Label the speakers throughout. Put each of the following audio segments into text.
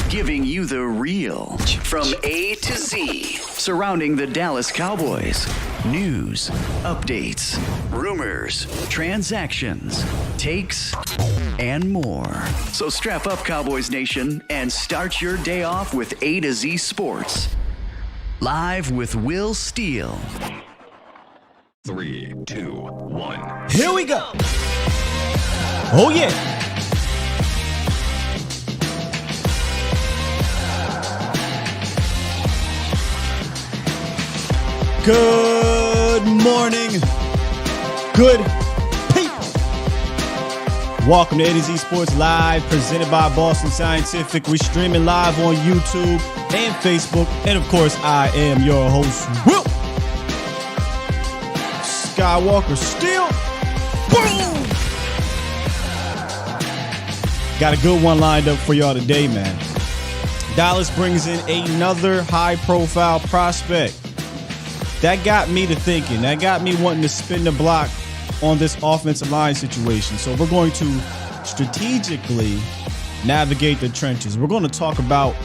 Speaker 1: giving you the real from A to Z surrounding the Dallas Cowboys. News, updates, rumors, transactions, takes, and more. So strap up, Cowboys Nation, and start your day off with A to Z Sports. Live with Will Steele.
Speaker 2: 3, 2, 1.
Speaker 3: Here we go. Oh, yeah. Good morning. Good people. Welcome to A to Z Sports Live, presented by Boston Scientific. We're streaming live on YouTube and Facebook. And, of course, I am your host, Will Skywalker Steele. Boom! Got a good one lined up for y'all today, man. Dallas brings in another high-profile prospect. That got me to thinking. That got me wanting to spin the block on this offensive line situation. So we're going to strategically navigate the trenches. We're going to talk about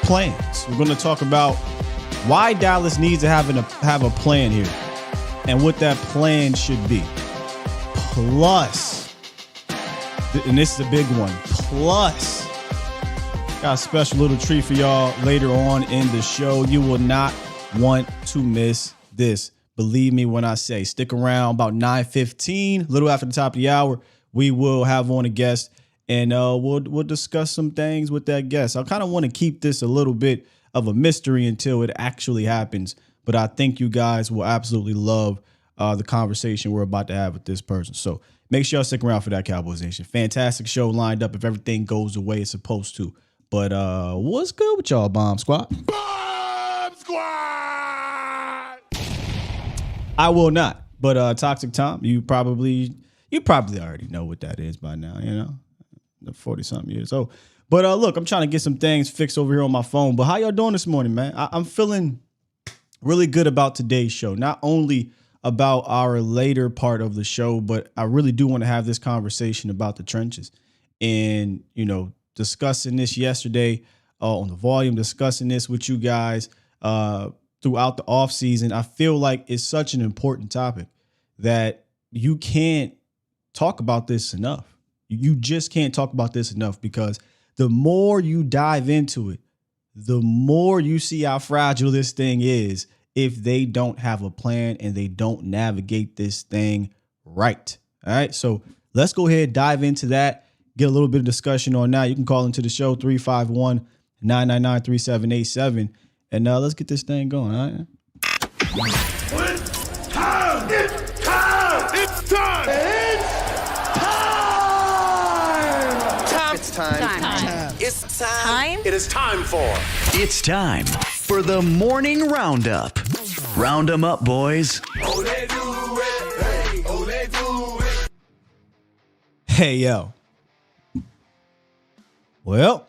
Speaker 3: plans. We're going to talk about why Dallas needs to have a plan here and what that plan should be. Plus, and this is a big one, plus, got a special little treat for y'all later on in the show. You will not want to miss this. Believe me when I say stick around about 9:15, a little after the top of the hour. We will have on a guest and we'll discuss some things with that guest. I kind of want to keep this a little bit of a mystery until it actually happens, but I think you guys will absolutely love the conversation we're about to have with this person. So make sure y'all stick around for that, Cowboys Nation. Fantastic show lined up if everything goes the way it's supposed to. But what's good with y'all, Bomb Squad?
Speaker 2: Bomb Squad!
Speaker 3: I will not. But Toxic Tom, you probably already know what that is by now, you know, the 40-something years old. But look, I'm trying to get some things fixed over here on my phone. But how y'all doing this morning, man? I'm feeling really good about today's show. Not only about our later part of the show, but I really do want to have this conversation about the trenches. And, you know, discussing this yesterday on the volume, discussing this with you guys throughout the offseason. I feel like it's such an important topic that you can't talk about this enough. You just can't talk about this enough, because the more you dive into it, the more you see how fragile this thing is if they don't have a plan and they don't navigate this thing right. All right. So let's go ahead, dive into that, get a little bit of discussion on that. You can call into the show 351-999-3787. And let's get this thing going. All right.
Speaker 2: It's time! It's time! It's time!
Speaker 4: It's time. It's time.
Speaker 2: It is time for...
Speaker 1: It's time for the morning roundup. Round 'em up, boys.
Speaker 3: Hey, yo. Well,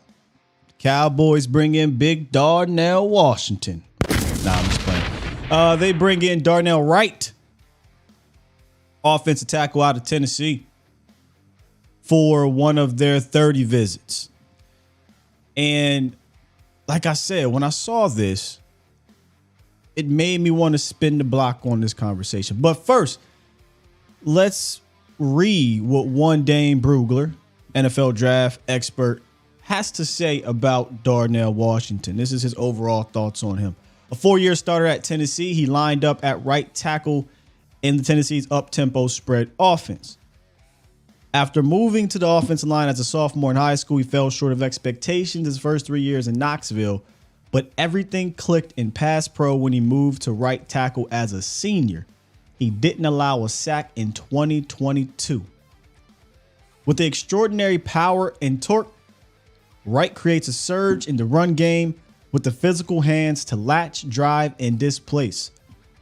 Speaker 3: Cowboys bring in big Darnell Washington. Nah, I'm just playing. They bring in Darnell Wright, offensive tackle out of Tennessee, for one of their 30 visits. And like I said, when I saw this, it made me want to spin the block on this conversation. But first, let's read what one Dane Brugler, NFL draft expert, has to say about Darnell Washington. This is his overall thoughts on him. A 4-year starter at Tennessee, he lined up at right tackle in the Tennessee's up-tempo spread offense. After moving to the offensive line as a sophomore in high school, he fell short of expectations his first 3 years in Knoxville, but everything clicked in pass pro when he moved to right tackle as a senior. He didn't allow a sack in 2022. With the extraordinary power and torque, Wright creates a surge in the run game with the physical hands to latch, drive, and displace.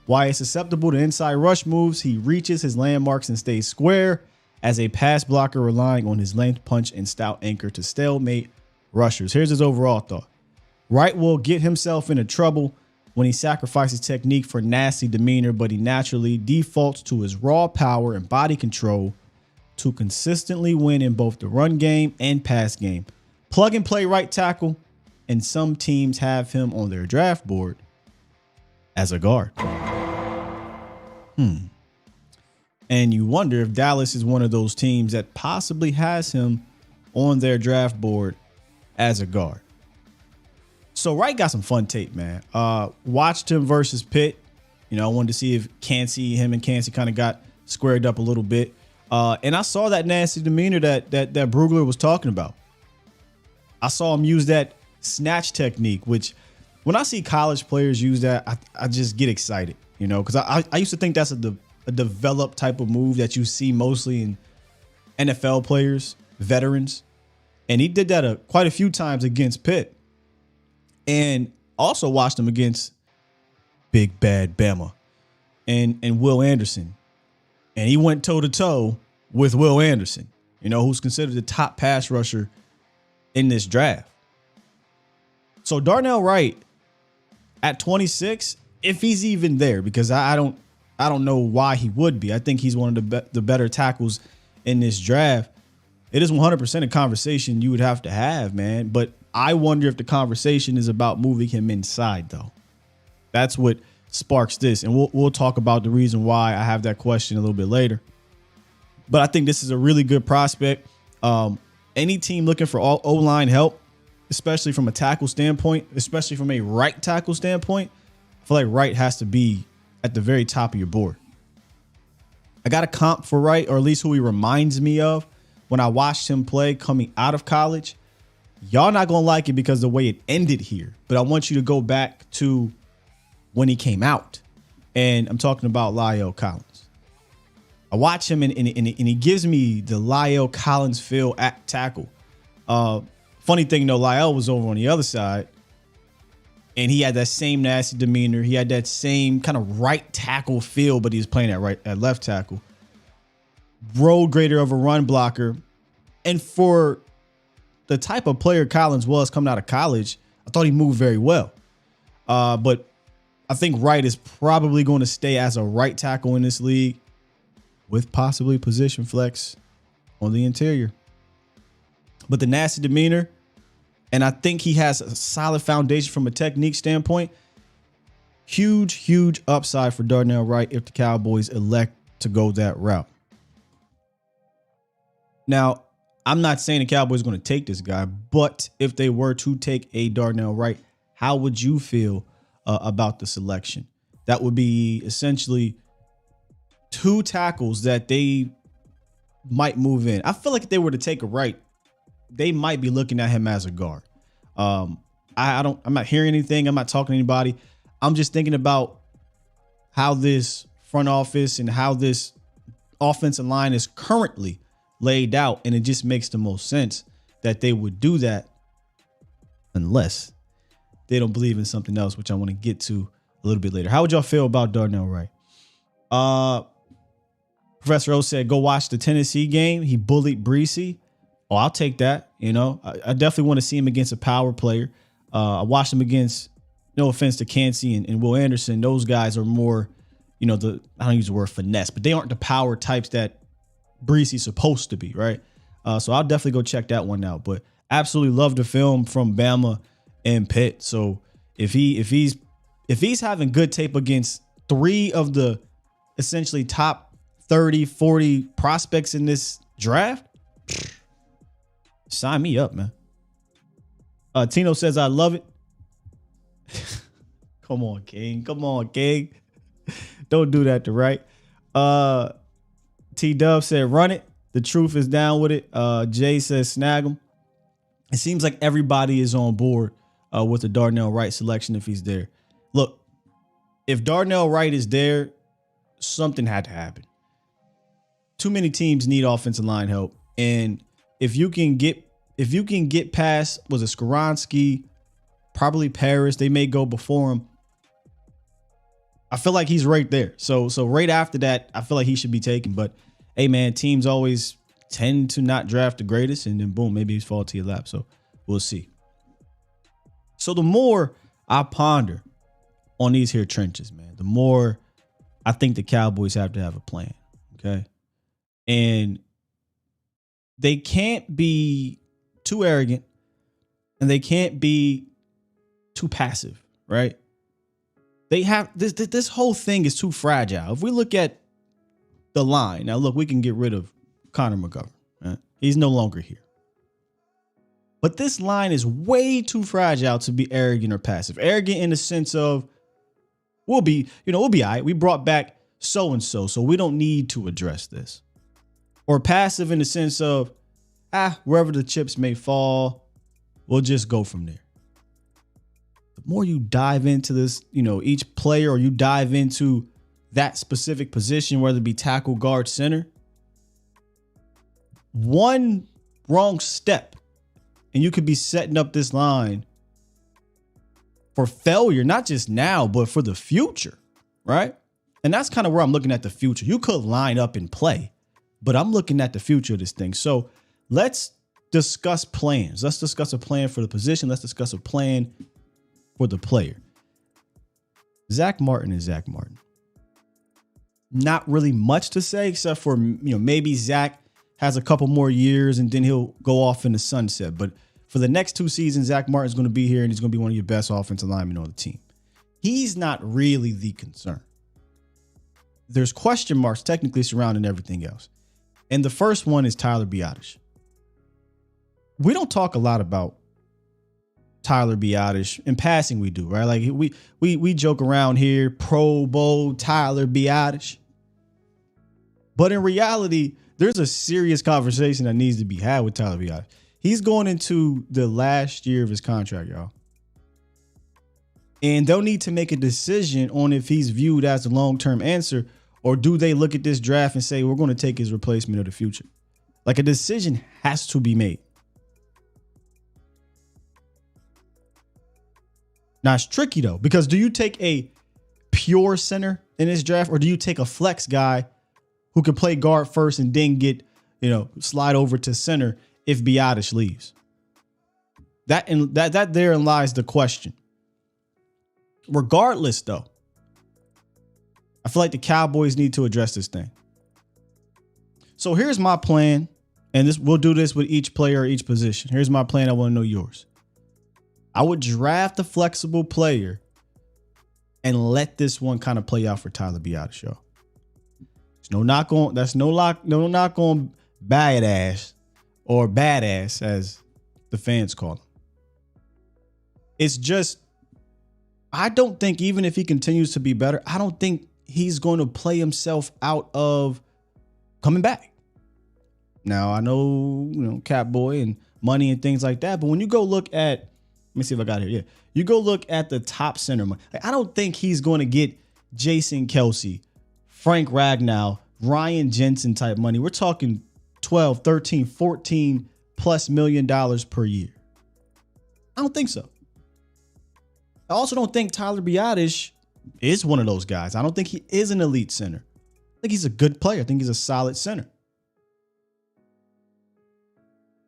Speaker 3: While he's susceptible to inside rush moves, he reaches his landmarks and stays square as a pass blocker, relying on his length, punch, and stout anchor to stalemate rushers. Here's his overall thought. Wright will get himself into trouble when he sacrifices technique for nasty demeanor, but he naturally defaults to his raw power and body control to consistently win in both the run game and pass game. Plug and play right tackle and some teams have him on their draft board as a guard. And you wonder if Dallas is one of those teams that possibly has him on their draft board as a guard. So Wright got some fun tape, man. Watched him versus Pitt. You know, I wanted to see if him and Cansey kind of got squared up a little bit. And I saw that nasty demeanor that Brugler was talking about. I saw him use that snatch technique, which when I see college players use that, I just get excited, you know, because I used to think that's a developed type of move that you see mostly in NFL players, veterans. And he did that quite a few times against Pitt. And also watched him against Big Bad Bama and Will Anderson. And he went toe-to-toe with Will Anderson, you know, who's considered the top pass rusher in this draft. So Darnell Wright at 26, if he's even there, because I don't know why he would be. I think he's one of the better tackles in this draft. It is 100% a conversation you would have to have, man. But I wonder if the conversation is about moving him inside, though. That's what sparks this. And we'll talk about the reason why I have that question a little bit later. But I think this is a really good prospect. Any team looking for O-line help, especially from a tackle standpoint, especially from a right tackle standpoint, I feel like Wright has to be at the very top of your board. I got a comp for Wright, or at least who he reminds me of when I watched him play coming out of college. Y'all not going to like it because of the way it ended here, but I want you to go back to when he came out. And I'm talking about La'el Collins. I watch him and he gives me the La'el Collins feel at tackle. Funny thing though, La'el was over on the other side and he had that same nasty demeanor. He had that same kind of right tackle feel, but he was playing at left tackle. Road grader of a run blocker. And for the type of player Collins was coming out of college, I thought he moved very well. But I think Wright is probably going to stay as a right tackle in this league with possibly position flex on the interior. But the nasty demeanor, and I think he has a solid foundation from a technique standpoint. Huge upside for Darnell Wright if the Cowboys elect to go that route. Now, I'm not saying the Cowboys are going to take this guy, but if they were to take a Darnell Wright, how would you feel about the selection? That would be essentially two tackles that they might move in. I feel like if they were to take a Wright, they might be looking at him as a guard. I'm not hearing anything. I'm not talking to anybody. I'm just thinking about how this front office and how this offensive line is currently laid out. And it just makes the most sense that they would do that unless they don't believe in something else, which I want to get to a little bit later. How would y'all feel about Darnell Wright? Professor O said, go watch the Tennessee game. He bullied Breesy. Oh, I'll take that. You know, I definitely want to see him against a power player. I watched him against, no offense to Cansey and Will Anderson. Those guys are more, you know, I don't use the word finesse, but they aren't the power types that Breesy's supposed to be, right? So I'll definitely go check that one out. But absolutely love the film from Bama and Pitt. So if he's having good tape against three of the essentially top 30, 40 prospects in this draft, sign me up, man. Tino says, I love it. Come on, King. Don't do that to Wright. T-Dub said, run it. The truth is down with it. Jay says, snag him. It seems like everybody is on board with the Darnell Wright selection if he's there. Look, if Darnell Wright is there, something had to happen. Too many teams need offensive line help. And if you can get past, was it Skoronski, probably Paris, they may go before him. I feel like he's right there. So right after that, I feel like he should be taken. But hey, man, teams always tend to not draft the greatest, and then boom, maybe he's fall to your lap. So we'll see. So the more I ponder on these here trenches, man, the more I think the Cowboys have to have a plan. Okay. And they can't be too arrogant, and they can't be too passive, right? They have this whole thing is too fragile. If we look at the line, now look, we can get rid of Connor McGovern. Right? He's no longer here. But this line is way too fragile to be arrogant or passive. Arrogant in the sense of we'll be all right. We brought back so-and-so, so we don't need to address this. Or passive in the sense of, wherever the chips may fall, we'll just go from there. The more you dive into this, each player, or you dive into that specific position, whether it be tackle, guard, center, one wrong step, and you could be setting up this line for failure, not just now, but for the future, right? And that's kind of where I'm looking at the future. You could line up and play, but I'm looking at the future of this thing. So let's discuss plans. Let's discuss a plan for the position. Let's discuss a plan for the player. Zach Martin is Zach Martin. Not really much to say, except for, maybe Zach has a couple more years and then he'll go off in the sunset. But for the next 2 seasons, Zach Martin's going to be here and he's going to be one of your best offensive linemen on the team. He's not really the concern. There's question marks technically surrounding everything else. And the first one is Tyler Biadasz. We don't talk a lot about Tyler Biadasz. In passing, we do, right? Like we joke around here, Pro Bowl Tyler Biadasz. But in reality, there's a serious conversation that needs to be had with Tyler Biadasz. He's going into the last year of his contract, y'all. And they'll need to make a decision on if he's viewed as a long-term answer, or do they look at this draft and say, we're going to take his replacement of the future? Like, a decision has to be made. Now, it's tricky, though, because do you take a pure center in this draft, or do you take a flex guy who can play guard first and then get, slide over to center if Biadasz leaves? That therein lies the question. Regardless, though, I feel like the Cowboys need to address this thing. So here's my plan, and we'll do this with each player or each position. Here's my plan. I want to know yours. I would draft a flexible player and let this one kind of play out for Tyler Biadasz, y'all. There's no knock on badass or badass, as the fans call him. It's just, I don't think, even if he continues to be better, I don't think he's going to play himself out of coming back. Now, I know, Cap Boy and money and things like that, but when you go look at, let me see if I got it here. Yeah. You go look at the top center money. I don't think he's going to get Jason Kelsey, Frank Ragnow, Ryan Jensen type money. We're talking 12, 13, 14 plus $1 million per year. I don't think so. I also don't think Tyler Biadasz is one of those guys. I don't think he is an elite center. I think he's a good player. I think he's a solid center.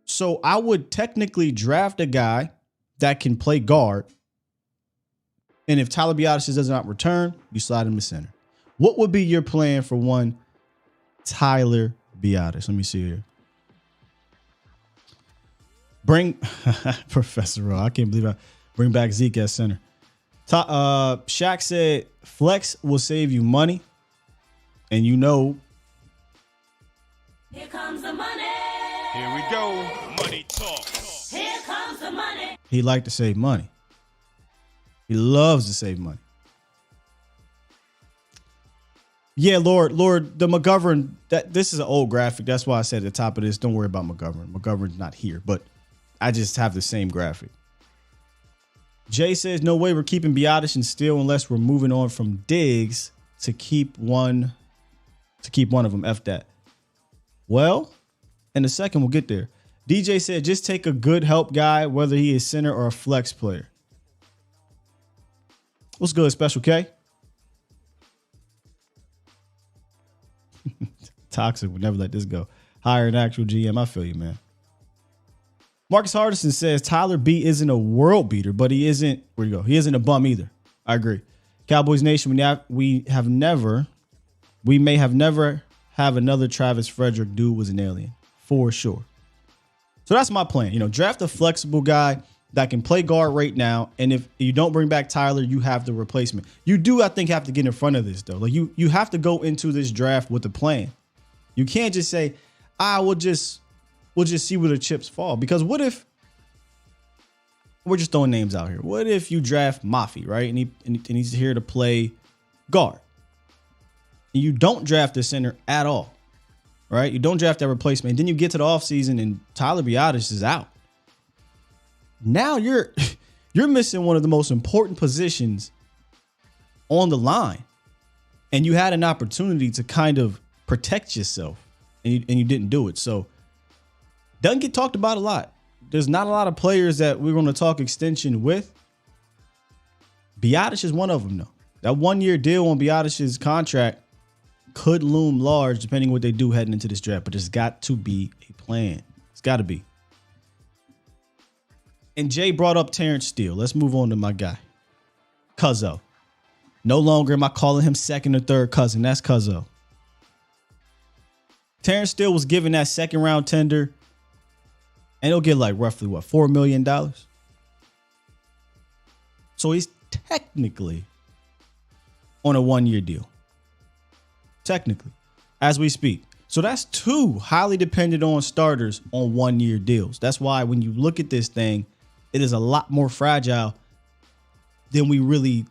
Speaker 3: So I would technically draft a guy that can play guard. And if Tyler Biadasz does not return, you slide him to center. What would be your plan for one Tyler Biadasz? Let me see here. Bring Professor Rowe. I can't believe I bring back Zeke as center. Shaq said flex will save you money. And
Speaker 5: here comes the money.
Speaker 2: Here we go. Money talk.
Speaker 5: Here comes the money.
Speaker 3: He liked to save money. He loves to save money. Yeah, Lord, the McGovern, this is an old graphic. That's why I said at the top of this, don't worry about McGovern. McGovern's not here, but I just have the same graphic. Jay says, no way we're keeping Biadasz and Steele unless we're moving on from Diggs to keep one of them. F that. Well, in a second, we'll get there. DJ said, just take a good help guy, whether he is center or a flex player. What's good, Special K? Toxic would never let this go. Hire an actual GM. I feel you, man. Marcus Hardison says Tyler B isn't a world beater, but he isn't. Where you go? He isn't a bum either. I agree. Cowboys Nation. We may have never have another Travis Frederick dude was an alien for sure. So that's my plan. Draft a flexible guy that can play guard right now. And if you don't bring back Tyler, you have the replacement. You do, I think, have to get in front of this, though. Like you have to go into this draft with a plan. You can't just say, we'll just see where the chips fall. Because what if we're just throwing names out here? What if you draft Mafi, right? And he's here to play guard. And you don't draft the center at all, right? You don't draft that replacement. And then you get to the offseason and Tyler Biadasz is out. Now you're missing one of the most important positions on the line. And you had an opportunity to kind of protect yourself and you didn't do it. So doesn't get talked about a lot. There's not a lot of players that we're going to talk extension with. Biadasz is one of them, though. That 1-year deal on Biadasz's contract could loom large depending on what they do heading into this draft. But there's got to be a plan. It's got to be. And Jay brought up Terence Steele. Let's move on to my guy, Cuzzo. No longer am I calling him second or third cousin. That's Cuzzo. Terence Steele was given that second round tender, and he'll get like roughly $4 million. So he's technically on a 1-year deal. Technically, as we speak. So that's 2 highly dependent on starters on 1-year deals. That's why when you look at this thing, it is a lot more fragile than we really,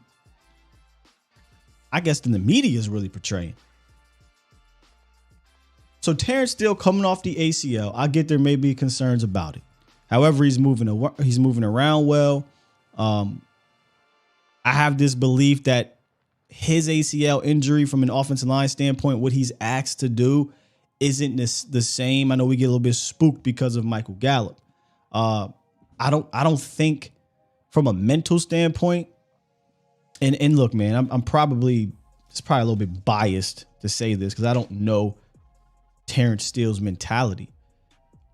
Speaker 3: I guess, than the media is really portraying. So Terence Steele coming off the ACL, I get there may be concerns about it. However, he's moving around well. I have this belief that his ACL injury from an offensive line standpoint, what he's asked to do isn't the same. I know we get a little bit spooked because of Michael Gallup. I don't think from a mental standpoint, and look, man, it's probably a little bit biased to say this because I don't know Terence Steele's mentality.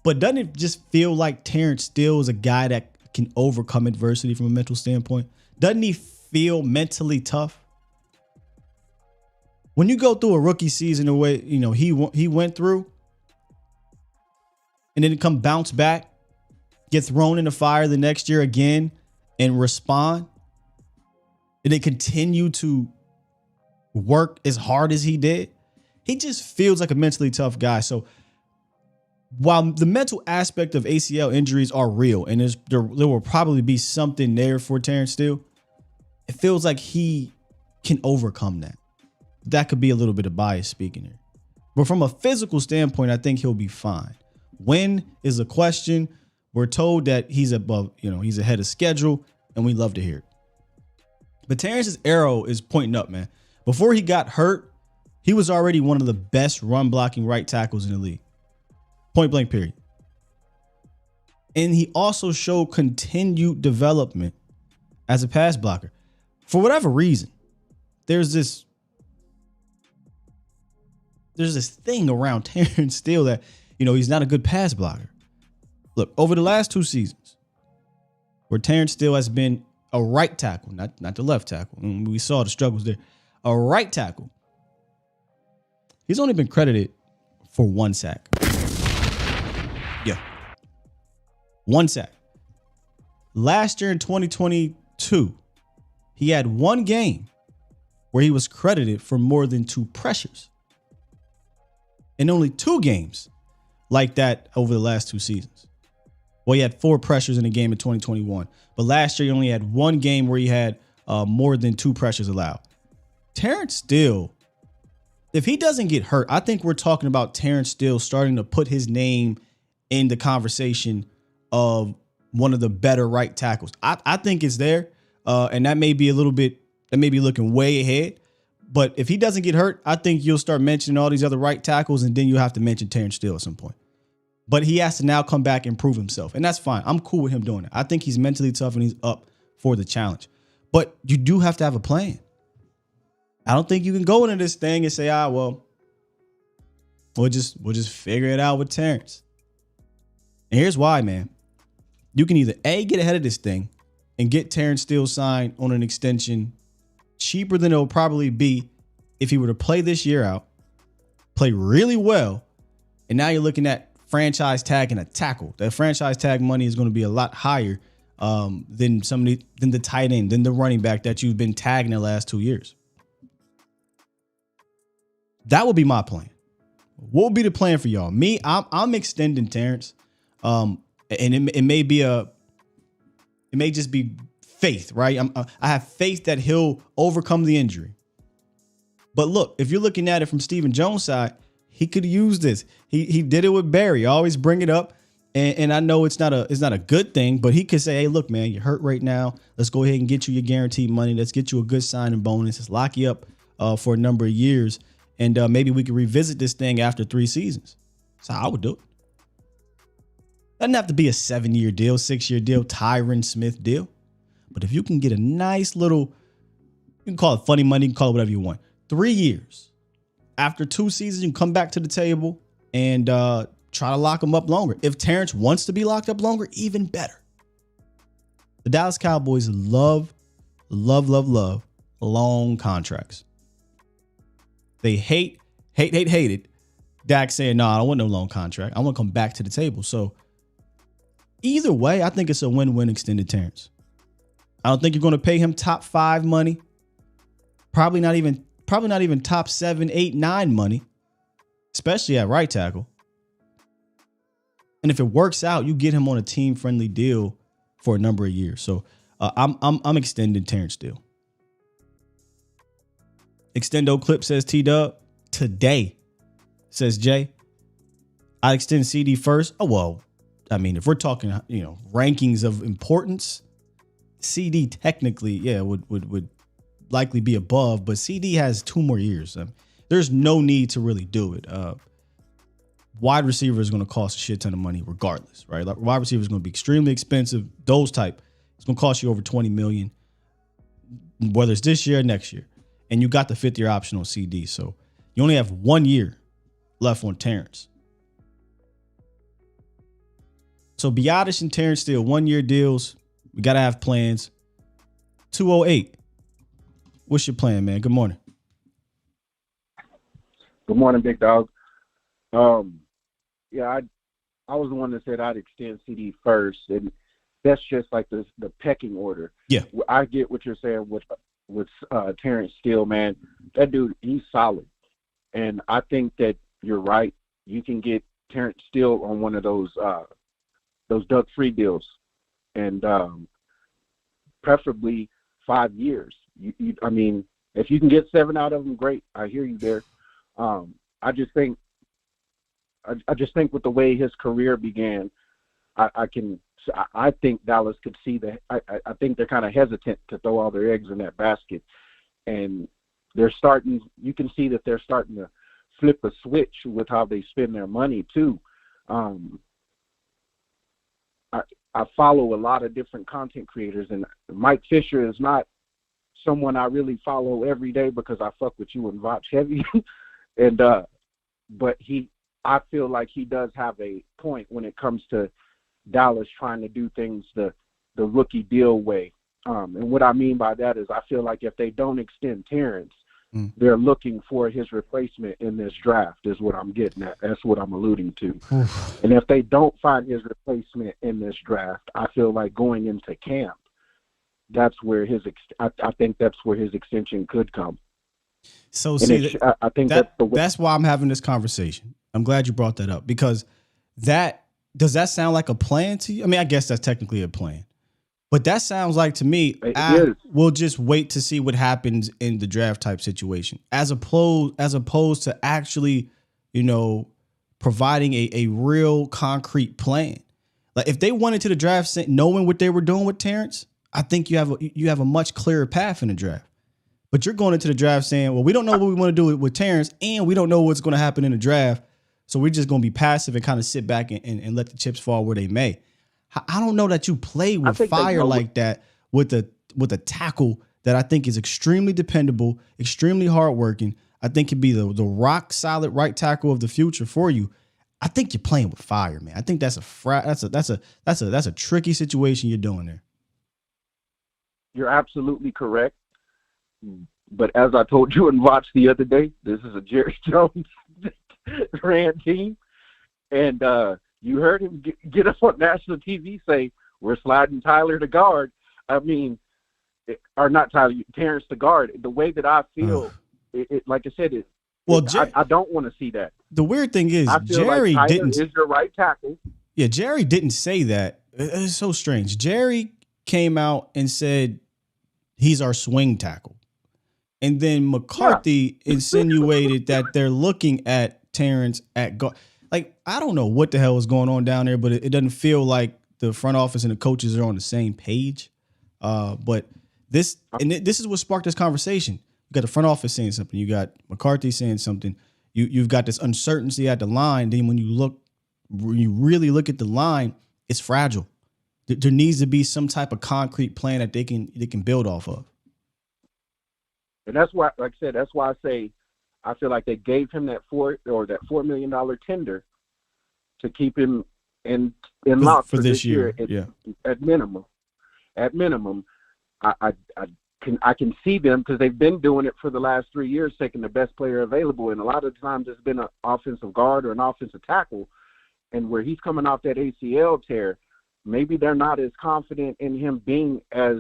Speaker 3: But doesn't it just feel like Terence Steele is a guy that can overcome adversity from a mental standpoint? Doesn't he feel mentally tough? When you go through a rookie season the way, he went through, and then come bounce back, get thrown in the fire the next year again and respond, and then continue to work as hard as he did, he just feels like a mentally tough guy. So while the mental aspect of ACL injuries are real, and there will probably be something there for Terence Steele, it feels like he can overcome that. That could be a little bit of bias speaking here. But from a physical standpoint, I think he'll be fine. When is a question. We're told that he's above, he's ahead of schedule, and we love to hear it. But Terence's arrow is pointing up, man. Before he got hurt, he was already one of the best run blocking right tackles in the league. Point blank, period. And he also showed continued development as a pass blocker. For whatever reason, there's this thing around Terence Steele that, he's not a good pass blocker. Look, over the last 2 seasons, where Terence Steele has been a right tackle, not the left tackle, and we saw the struggles there, a right tackle, he's only been credited for 1 sack. Yeah. 1 sack. Last year in 2022, he had 1 game where he was credited for more than 2 pressures. And only 2 games like that over the last 2 seasons. Well, he had 4 pressures in a game in 2021. But last year, he only had 1 game where he had more than 2 pressures allowed. Terence Steele, if he doesn't get hurt, I think we're talking about Terence Steele starting to put his name in the conversation of one of the better right tackles. I think it's there. And that may be looking way ahead. But if he doesn't get hurt, I think you'll start mentioning all these other right tackles, and then you'll have to mention Terence Steele at some point. But he has to now come back and prove himself. And that's fine. I'm cool with him doing it. I think he's mentally tough and he's up for the challenge. But you do have to have a plan. I don't think you can go into this thing and say, we'll just figure it out with Terence. And here's why, man. You can either A, get ahead of this thing and get Terence Steele signed on an extension cheaper than it'll probably be if he were to play this year out, play really well, and now you're looking at franchise tag and a tackle. That franchise tag money is going to be a lot higher than than the tight end, than the running back that you've been tagging the last 2 years. That would be my plan. What would be the plan for y'all? Me, I'm extending Terrence. And it may just be faith, right? I have faith that he'll overcome the injury. But look, if you're looking at it from Stephen Jones' side, he could use this. He did it with Barry. Always bring it up. And I know it's not a good thing, but he could say, hey, look, man, you're hurt right now. Let's go ahead and get you your guaranteed money. Let's get you a good signing bonus. Let's lock you up for a number of years. And maybe we can revisit this thing after 3 seasons. That's how I would do it. Doesn't have to be a 7-year deal, 6-year deal, Tyron Smith deal. But if you can get a nice little, you can call it funny money, you can call it whatever you want. 3 years. After 2 seasons, you can come back to the table and try to lock him up longer. If Terrence wants to be locked up longer, even better. The Dallas Cowboys love long contracts. They hate it. Dak saying, no, I don't want no long contract. I want to come back to the table. So either way, I think it's a win-win extended Terrence. I don't think you're going to pay him top 5 money. Probably not even top 7, 8, 9 money, especially at right tackle. And if it works out, you get him on a team-friendly deal for a number of years. So I'm extending Terrence Steele. Extendo clip says T-Dub. Today, says Jay. I extend CD first. Oh, well, I mean, if we're talking, rankings of importance, CD technically, would likely be above, but CD has 2 more years. There's no need to really do it. Wide receiver is going to cost a shit ton of money regardless, right? Like, wide receiver is going to be extremely expensive. Those type, it's going to cost you over $20 million, whether it's this year or next year. And you got the 5th-year option on CD. So you only have 1 year left on Terrence. So Biadasz and Terrence Steele, 1-year deals. We got to have plans. 208. What's your plan, man? Good morning.
Speaker 6: Good morning, big dog. I was the one that said I'd extend CD first, and that's just like the pecking order.
Speaker 3: Yeah,
Speaker 6: I get what you're saying with Terrence Steele, man. That dude, he's solid, and I think that you're right. You can get Terrence Steele on one of those Duck-free deals, and preferably 5 years. I mean, if you can get 7 out of them, great. I hear you there. I just think with the way his career began, I think Dallas could see that. I think they're kind of hesitant to throw all their eggs in that basket, and you can see that they're starting to flip a switch with how they spend their money too. I follow a lot of different content creators, and Mike Fisher is not someone I really follow every day because I fuck with you and watch heavy, but I feel like he does have a point when it comes to Dallas trying to do things the rookie deal way. And what I mean by that is I feel like if they don't extend Terrence, they're looking for his replacement in this draft is what I'm getting at. That's what I'm alluding to. And if they don't find his replacement in this draft, I feel like going into camp, that's where I think that's where his extension could come.
Speaker 3: So see,
Speaker 6: I think
Speaker 3: that's why I'm having this conversation. I'm glad you brought that up because does that sound like a plan to you? I mean, I guess that's technically a plan, but that sounds like to me, we'll just wait to see what happens in the draft type situation as opposed to actually, providing a real concrete plan. Like if they went into the draft knowing what they were doing with Terrence, I think you have a much clearer path in the draft. But you're going into the draft saying, well, we don't know what we want to do with Terrence, and we don't know what's going to happen in the draft. So we're just going to be passive and kind of sit back and let the chips fall where they may. I don't know that you play with fire like that with a tackle that I think is extremely dependable, extremely hardworking. I think could be the rock solid right tackle of the future for you. I think you're playing with fire, man. I think that's a tricky situation you're doing there.
Speaker 6: You're absolutely correct. But as I told you and watched the other day, this is a Jerry Jones ran team. And you heard him get up on national TV say, we're sliding Tyler to guard. I mean, or not Tyler, Terrence to guard. The way that I feel, like I said, I don't want to see that.
Speaker 3: The weird thing is,
Speaker 6: I feel
Speaker 3: Jerry
Speaker 6: like Tyler
Speaker 3: didn't.
Speaker 6: is your right tackle.
Speaker 3: Yeah, Jerry didn't say that. It's so strange. Jerry came out and said he's our swing tackle. And then McCarthy insinuated that they're looking at Terrence at guard. Like, I don't know what the hell is going on down there, but it doesn't feel like the front office and the coaches are on the same page. But this is what sparked this conversation. You got the front office saying something. You got McCarthy saying something. You've got this uncertainty at the line. Then when you really look at the line, it's fragile. There needs to be some type of concrete plan that they can build off of.
Speaker 6: And that's why, like I said, that's why I say I feel like they gave him that $4 million tender to keep him in lock
Speaker 3: for this year.
Speaker 6: At minimum. At minimum, I can see them, because they've been doing it for the last 3 years, taking the best player available, and a lot of times it's been an offensive guard or an offensive tackle, and where he's coming off that ACL tear, maybe they're not as confident in him being as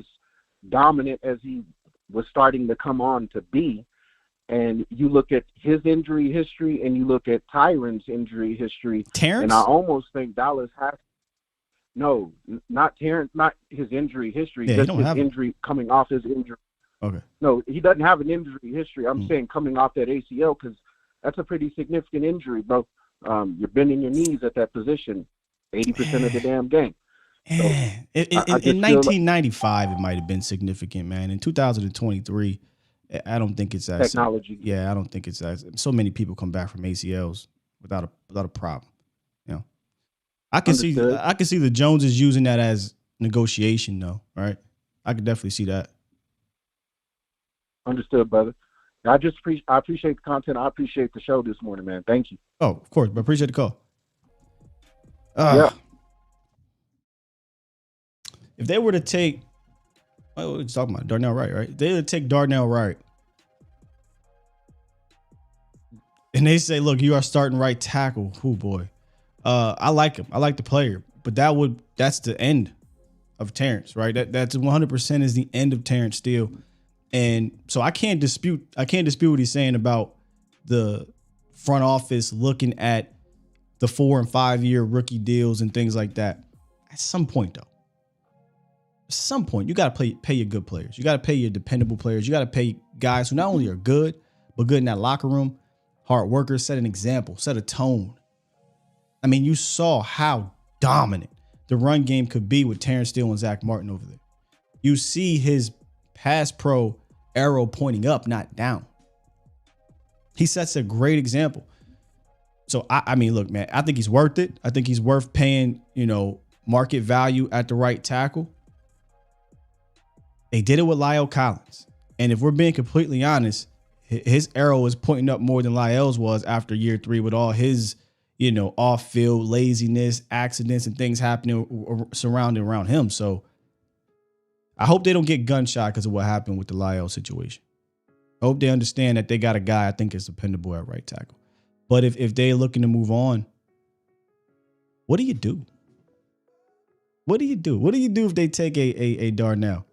Speaker 6: dominant as he was starting to come on to be. And you look at his injury history and you look at Tyron's injury history.
Speaker 3: Terrence?
Speaker 6: And I almost think Dallas has – no, not Terrence, not his injury history.
Speaker 3: Yeah,
Speaker 6: just his injury coming off his injury.
Speaker 3: Okay.
Speaker 6: No, he doesn't have an injury history. I'm saying coming off that ACL, because that's a pretty significant injury, bro. You're bending your knees at that position 80% of the damn game. So,
Speaker 3: in 1995, it might have been significant, man. In 2023, I don't think it's as
Speaker 6: technology.
Speaker 3: Yeah, I don't think it's as. So many people come back from ACLs without a problem. You know, I can see the Joneses using that as negotiation, though. Right? I could definitely see that.
Speaker 6: Understood, brother. I appreciate the content. I appreciate the show this morning, man. Thank you.
Speaker 3: Oh, of course, but appreciate the call.
Speaker 6: Yeah.
Speaker 3: If they were to take, what are you talking about? Darnell Wright, right? If they were to take Darnell Wright and they say, look, you are starting right tackle. Oh boy. I like him. I like the player, but that's the end of Terrence, right? That's 100% is the end of Terence Steele. And so I can't dispute what he's saying about the front office looking at the 4 and 5 year rookie deals and things like that. At some point, though, you got to pay your good players. You got to pay your dependable players. You got to pay guys who not only are good, but good in that locker room, hard workers, set an example, set a tone. I mean, you saw how dominant the run game could be with Terence Steele and Zach Martin over there. You see his pass pro arrow pointing up, not down. He sets a great example. So, I mean, look, man, I think he's worth it. I think he's worth paying, market value at the right tackle. They did it with Lyle Collins. And if we're being completely honest, his arrow is pointing up more than Lyle's was after year 3 with all his, off-field laziness, accidents, and things happening surrounding around him. So I hope they don't get gun-shy because of what happened with the Lyle situation. I hope they understand that they got a guy I think is dependable at right tackle. But if they're looking to move on, what do you do? What do you do? What do you do if they take a Darnell?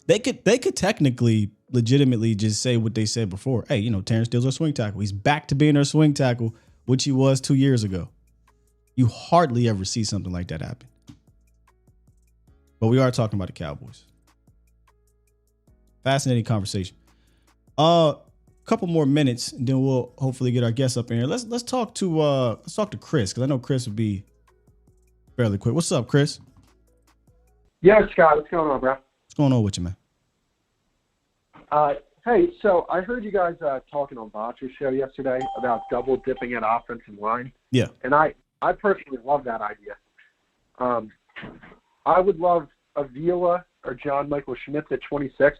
Speaker 3: They could technically, legitimately just say what they said before. Hey, Terence Steele's our swing tackle. He's back to being our swing tackle, which he was 2 years ago. You hardly ever see something like that happen. But we are talking about the Cowboys. Fascinating conversation. Couple more minutes, and then we'll hopefully get our guests up in here. Let's talk to Chris, because I know Chris would be fairly quick. What's up, Chris?
Speaker 7: Yeah, Scott. What's going on, bro?
Speaker 3: What's going on with you, man?
Speaker 7: Hey, so I heard you guys talking on Botcher's show yesterday about double dipping at offensive line.
Speaker 3: Yeah.
Speaker 7: And I personally love that idea. I would love Avila or John Michael Schmitz at 26,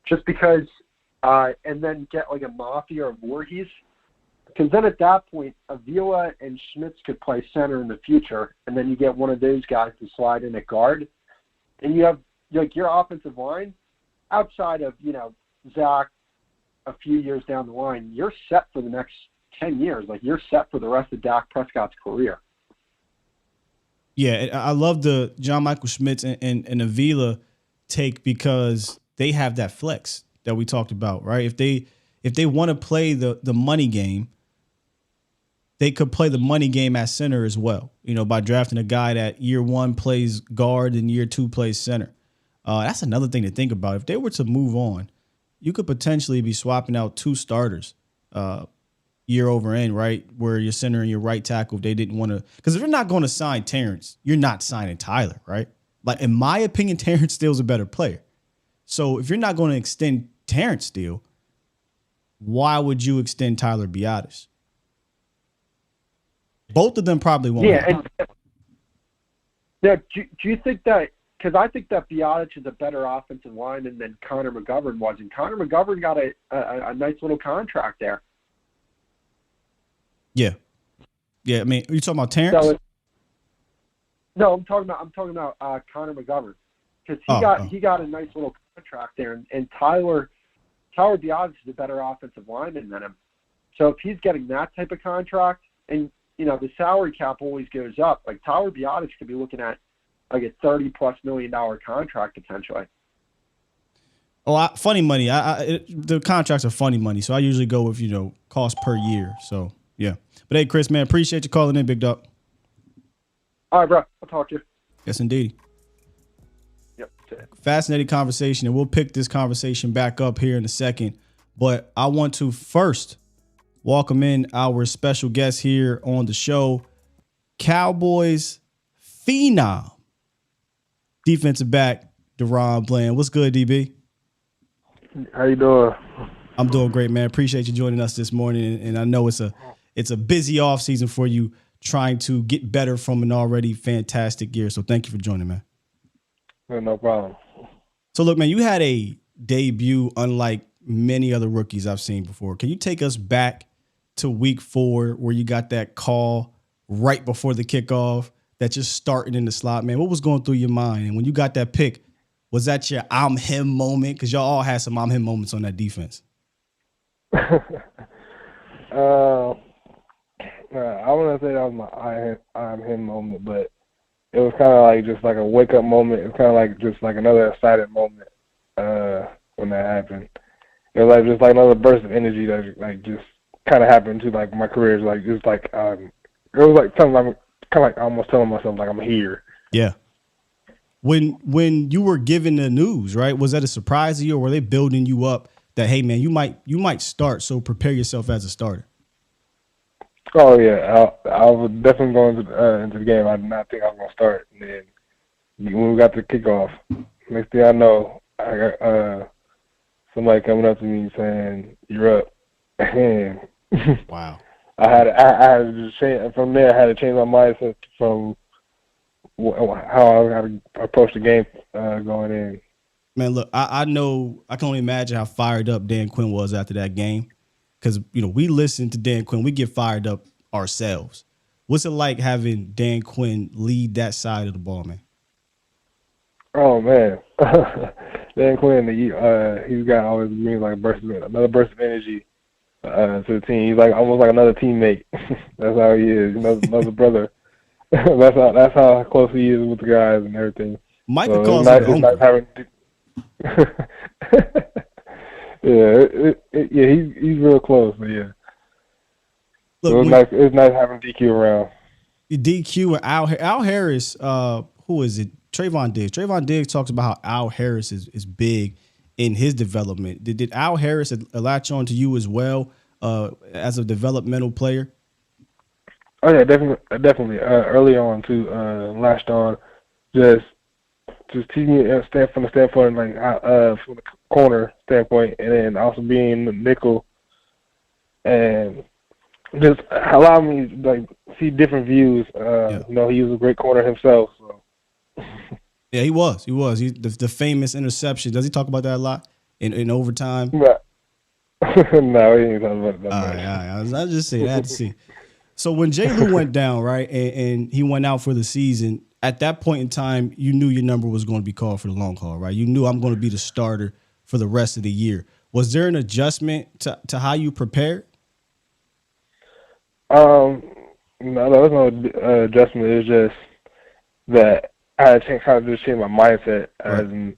Speaker 7: just because, and then get like a Mafia or Voorhees. Because then at that point, Avila and Schmitz could play center in the future, and then you get one of those guys to slide in at guard. And you have like your offensive line, outside of, Zach a few years down the line, you're set for the next 10 years. Like, you're set for the rest of Dak Prescott's career.
Speaker 3: Yeah, I love the John Michael Schmitz and Avila take because they have that flex that we talked about, right? If they want to play the money game, they could play the money game at center as well, by drafting a guy that year one plays guard and year two plays center. That's another thing to think about. If they were to move on, you could potentially be swapping out two starters year over end, right? Where your center and your right tackle, if they didn't want to, because if you're not going to sign Terence, you're not signing Tyler, right? Like, in my opinion, Terence Steele's a better player. So if you're not going to extend Terence Steele, why would you extend Tyler Biadasz? Both of them probably won't.
Speaker 7: Yeah, do you think that, because I think that Biadasz is a better offensive lineman than Connor McGovern was, and Connor McGovern got a nice little contract there.
Speaker 3: Yeah. I mean, are you talking about Terrence?
Speaker 7: No, I'm talking about Connor McGovern, because he got a nice little contract there, and Tyler Biadasz is a better offensive lineman than him. So if he's getting that type of contract, and the salary cap always goes up, like Tyler Biadasz could be looking at like a $30+ million contract potentially.
Speaker 3: Oh, funny money. The contracts are funny money, so I usually go with cost per year. So yeah. But hey, Chris, man, appreciate you calling in, big dog.
Speaker 7: All right, bro. I'll talk to you.
Speaker 3: Yes, indeed.
Speaker 7: Yep.
Speaker 3: Fascinating conversation, and we'll pick this conversation back up here in a second. But I want to first welcome in our special guest here on the show, Cowboys phenom, defensive back, Daron Bland. What's good, DB?
Speaker 8: How you doing?
Speaker 3: I'm doing great, man. Appreciate you joining us this morning, and I know it's a busy off season for you, trying to get better from an already fantastic year. So thank you for joining, man.
Speaker 8: No problem.
Speaker 3: So look, man, you had a debut unlike many other rookies I've seen before. Can you take us back to week 4 where you got that call right before the kickoff that you're starting in the slot, man? What was going through your mind? And when you got that pick, was that your I'm him moment? Because y'all all had some I'm him moments on that defense.
Speaker 8: I wouldn't say that was my I'm him moment, but it was kind of like just like a wake up moment. It was kind of like just like another excited moment when that happened. It was like just like another burst of energy that like just kind of happened to like my career. It's like just like it was like something I'm kind of like almost telling myself like I'm here.
Speaker 3: Yeah. When you were given the news, right? Was that a surprise to you, or were they building you up that, hey man, you might start, so prepare yourself as a starter?
Speaker 8: Oh yeah, I was definitely going into the game. I did not think I was going to start. And then when we got the kickoff, next thing I know, I got somebody coming up to me saying, "You're up." And
Speaker 3: wow,
Speaker 8: I had to just change from there. I had to change my mindset from how I had to approach the game going in.
Speaker 3: Man, look, I know, I can only imagine how fired up Dan Quinn was after that game. Because, we listen to Dan Quinn. We get fired up ourselves. What's it like having Dan Quinn lead that side of the ball, man?
Speaker 8: Oh, man. Dan Quinn, he's got always brings like another burst of energy to the team. He's like almost like another teammate. That's how he is. Another brother. That's how close he is with the guys and everything.
Speaker 3: Michael calls him
Speaker 8: uncle. Yeah, he's real close, but yeah. Look, it's nice having DQ around.
Speaker 3: DQ and Al Harris, who is it? Trayvon Diggs. Trayvon Diggs talks about how Al Harris is big in his development. Did Al Harris latch on to you as well as a developmental player?
Speaker 8: Oh yeah, definitely. Early on too, latched on, just teaching me from the standpoint like from the corner standpoint, and then also being the nickel, and just allow me to like see different views.
Speaker 3: Yeah.
Speaker 8: He was a great corner himself. So.
Speaker 3: Yeah, he was. He's the famous interception. Does he talk about that a lot in overtime?
Speaker 8: Right. No, he ain't talking about that.
Speaker 3: All right. I just say that to see. So when J. Lou went down, right, and he went out for the season, at that point in time, you knew your number was going to be called for the long haul, right? You knew I'm going to be the starter for the rest of the year. Was there an adjustment to how you prepared?
Speaker 8: No, there was no adjustment. It was just that I had to kind of just change my mindset as in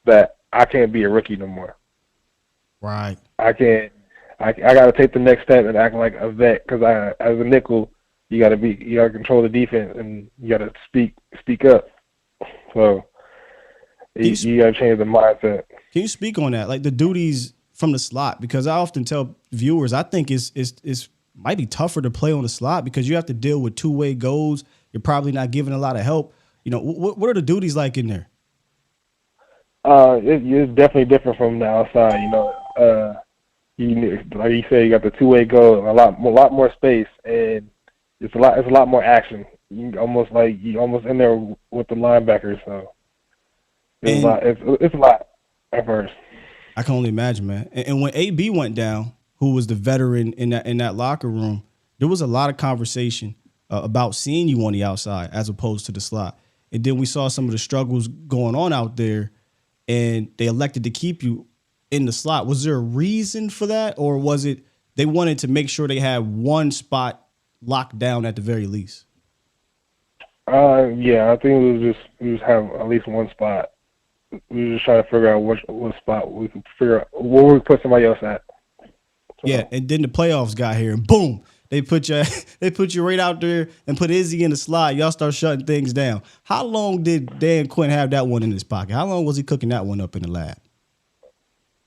Speaker 8: that I can't be a rookie no more.
Speaker 3: Right.
Speaker 8: I can't. I got to take the next step and act like a vet because as a nickel, you got to control the defense and you got to speak up. So you got to change the mindset.
Speaker 3: Can you speak on that? Like the duties from the slot, because I often tell viewers, I think it's might be tougher to play on the slot because you have to deal with two-way goals. You're probably not giving a lot of help. You know, what are the duties like in there?
Speaker 8: It's definitely different from the outside. You know, like you said, you got the two-way goal, a lot more space, and it's a lot more action. You almost in there with the linebackers. So it's a lot at first.
Speaker 3: I can only imagine, man. And when AB went down, who was the veteran in that locker room, there was a lot of conversation about seeing you on the outside as opposed to the slot. And then we saw some of the struggles going on out there, and they elected to keep you in the slot. Was there a reason for that, or was it they wanted to make sure they had one spot locked down at the very least?
Speaker 8: Yeah, I think we just have at least one spot. We were just trying to figure out what spot we could figure out where we put somebody else at. So.
Speaker 3: Yeah, and then the playoffs got here, and boom, they put you right out there and put Izzy in the slot. Y'all start shutting things down. How long did Dan Quinn have that one in his pocket? How long was he cooking that one up in the lab?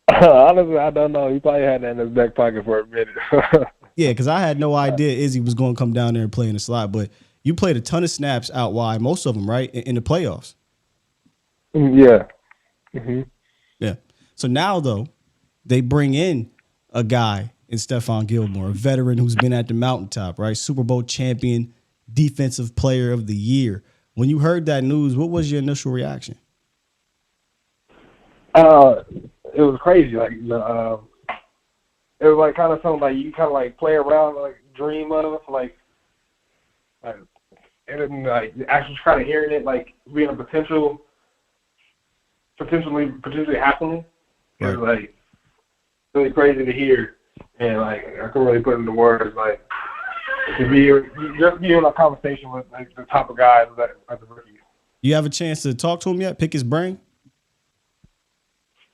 Speaker 8: Honestly, I don't know. He probably had that in his back pocket for a minute.
Speaker 3: Yeah, because I had no idea Izzy was going to come down there and play in the slot. But you played a ton of snaps out wide, most of them, right, in the playoffs.
Speaker 8: Yeah. Mm-hmm.
Speaker 3: Yeah. So now, though, they bring in a guy in Stephon Gilmore, a veteran who's been at the mountaintop, right? Super Bowl champion, defensive player of the year. When you heard that news, what was your initial reaction?
Speaker 8: It was crazy. Like, it was like kind of something like you kind of like play around, like dream of, like, and then like actually kind of hearing it, like being a potentially happening. Right. It was like really crazy to hear, and like I couldn't really put into words. Like to be in a conversation with like the type of guys at the rookies.
Speaker 3: You have a chance to talk to him yet? Pick his brain?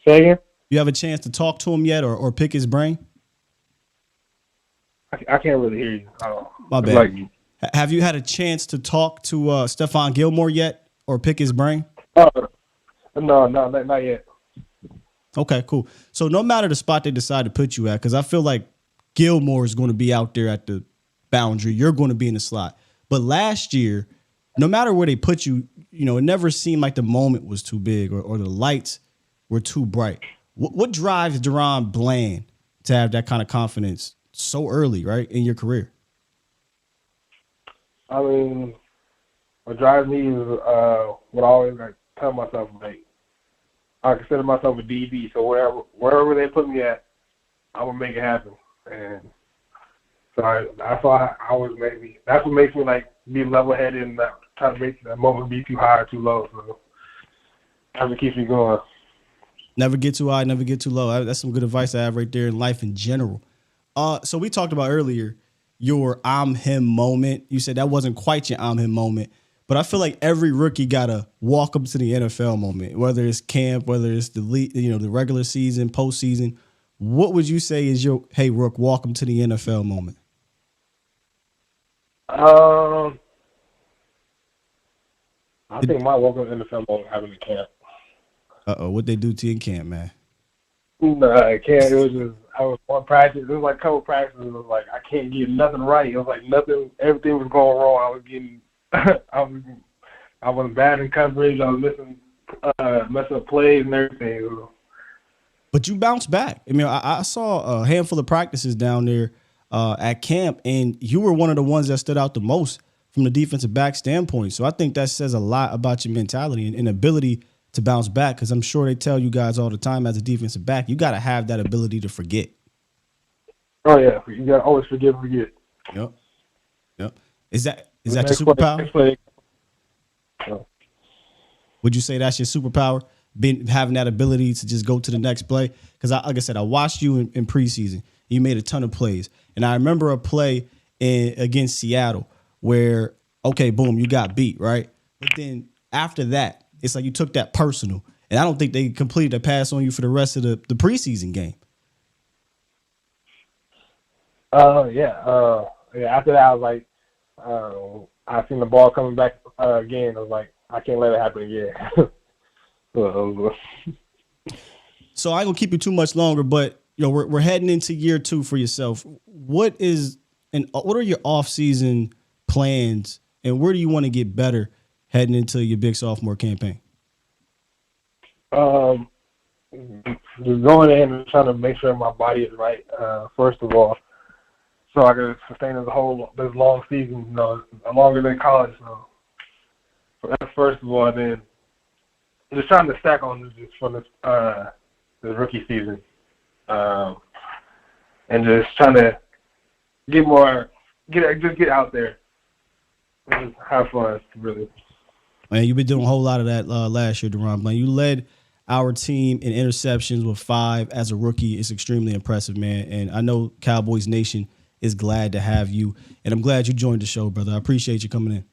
Speaker 8: Say again?
Speaker 3: You have a chance to talk to him yet or pick his brain?
Speaker 8: I can't really hear you.
Speaker 3: My bad. Like, have you had a chance to talk to Stephon Gilmore yet or pick his brain?
Speaker 8: No, not yet.
Speaker 3: Okay, cool. So no matter the spot they decide to put you at, because I feel like Gilmore is going to be out there at the boundary. You're going to be in the slot. But last year, no matter where they put you, you know, it never seemed like the moment was too big or the lights were too bright. What drives Daron Bland to have that kind of confidence so early, right, in your career?
Speaker 8: I mean, what drives me is what I always like tell myself, like, I consider myself a DB, so wherever they put me at, I'm gonna make it happen. And so that's why that's what makes me like be level-headed and not try to make that moment be too high or too low. So that's what keeps me going.
Speaker 3: Never get too high, never get too low. That's some good advice I have right there in life in general. So we talked about earlier your I'm him moment. You said that wasn't quite your I'm him moment, but I feel like every rookie gotta walk up to the NFL moment, whether it's camp, whether it's the regular season, postseason. What would you say is your hey Rook, welcome to the NFL moment?
Speaker 8: I think my welcome to the NFL moment happened in camp.
Speaker 3: What they do to you in camp, man?
Speaker 8: No, I can't. It was just I was on practice. It was like a couple practices. It was like I can't get nothing right. It was like nothing. Everything was going wrong. I was getting. I was bad in coverage. I was messing up plays and everything.
Speaker 3: But you bounced back. I mean, I saw a handful of practices down there at camp, and you were one of the ones that stood out the most from the defensive back standpoint. So I think that says a lot about your mentality and ability to bounce back, because I'm sure they tell you guys all the time as a defensive back, you got to have that ability to forget.
Speaker 8: Oh, yeah. You got to always forget.
Speaker 3: Yep. Is that your superpower? Would you say that's your superpower, having that ability to just go to the next play? Because, like I said, I watched you in preseason. You made a ton of plays. And I remember a play against Seattle where, okay, boom, you got beat, right? But then after that, it's like you took that personal. And I don't think they completed a pass on you for the rest of the preseason game.
Speaker 8: Yeah. After that, I was like, I seen the ball coming back again. I was like, I can't let it happen again.
Speaker 3: So I ain't gonna keep you too much longer, but we're heading into year 2 for yourself. What are your off-season plans, and where do you want to get better heading into your big sophomore campaign?
Speaker 8: Just going in and trying to make sure my body is right, first of all, so I can sustain this long season, longer than college. So that's first of all. Then just trying to stack on this from this rookie season, and just trying to get out there and have fun, really.
Speaker 3: Man, you've been doing a whole lot of that last year, Daron Bland. You led our team in interceptions with 5 as a rookie. It's extremely impressive, man. And I know Cowboys Nation is glad to have you. And I'm glad you joined the show, brother. I appreciate you coming in.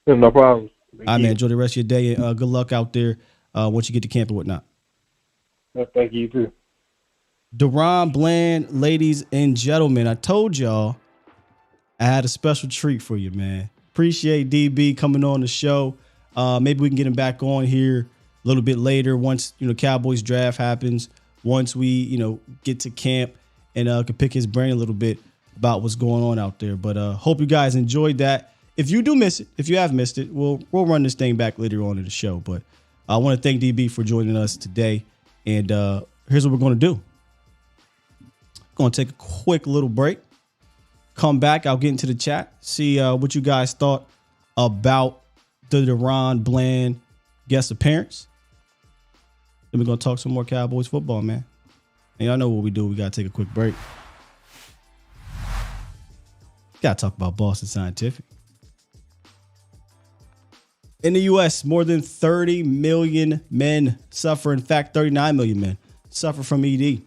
Speaker 8: Yeah, no problem.
Speaker 3: All right, man. Enjoy the rest of your day. And good luck out there once you get to camp and whatnot.
Speaker 8: Thank you, too.
Speaker 3: Daron Bland, ladies and gentlemen, I told y'all I had a special treat for you, man. Appreciate DB coming on the show. Maybe we can get him back on here a little bit later once, Cowboys draft happens, once we, get to camp and can pick his brain a little bit about what's going on out there. But hope you guys enjoyed that. If you do miss it, if you have missed it, we'll run this thing back later on in the show. But I want to thank DB for joining us today. And here's what we're going to do. Going to take a quick little break. Come back. I'll get into the chat. See what you guys thought about the Daron Bland guest appearance. Then we're going to talk some more Cowboys football, man. And y'all know what we do. We got to take a quick break. Got to talk about Boston Scientific. In the U.S., more than 30 million men suffer. In fact, 39 million men suffer from ED.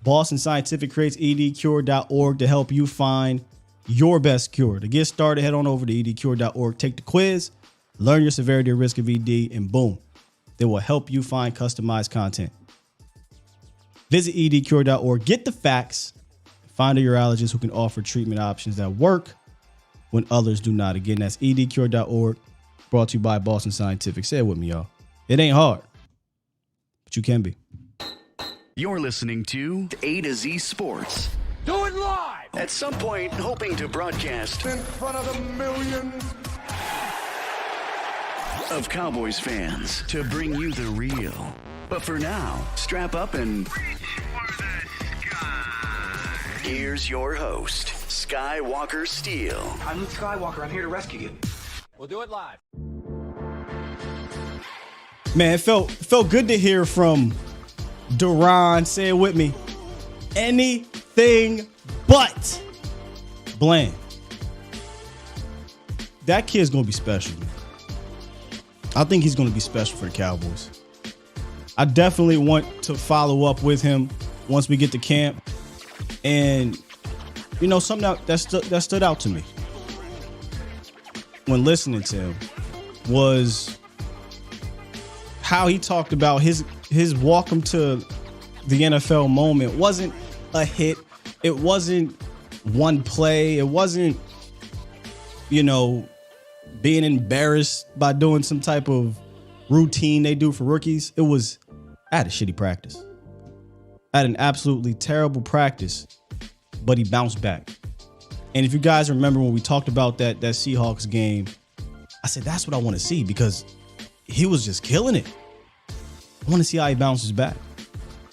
Speaker 3: Boston Scientific creates edcure.org to help you find your best cure. To get started, head on over to edcure.org. Take the quiz, learn your severity and risk of ED, and boom, they will help you find customized content. Visit edcure.org. Get the facts. Find a urologist who can offer treatment options that work when others do not. Again, that's edcure.org. Brought to you by Boston Scientific. Say it with me, y'all. It ain't hard, but you can be.
Speaker 1: You're listening to A to Z Sports.
Speaker 2: Do it live!
Speaker 1: At some point, hoping to broadcast
Speaker 2: In front of the millions
Speaker 1: of Cowboys fans to bring you the real. But for now, strap up and here's your host, Skywalker Steele.
Speaker 9: I'm Luke Skywalker. I'm here to rescue you.
Speaker 2: We'll do it live.
Speaker 3: Man, it felt good to hear from Daron. Say it with me. Anything but Bland. That kid's going to be special, man. I think he's going to be special for the Cowboys. I definitely want to follow up with him once we get to camp. And, something that stood out to me when listening to him was how he talked about his welcome to the NFL moment wasn't a hit. It wasn't one play. It wasn't, being embarrassed by doing some type of routine they do for rookies. It was, I had a shitty practice. I had an absolutely terrible practice, but he bounced back. And if you guys remember when we talked about that Seahawks game, I said, that's what I want to see because he was just killing it. I want to see how he bounces back.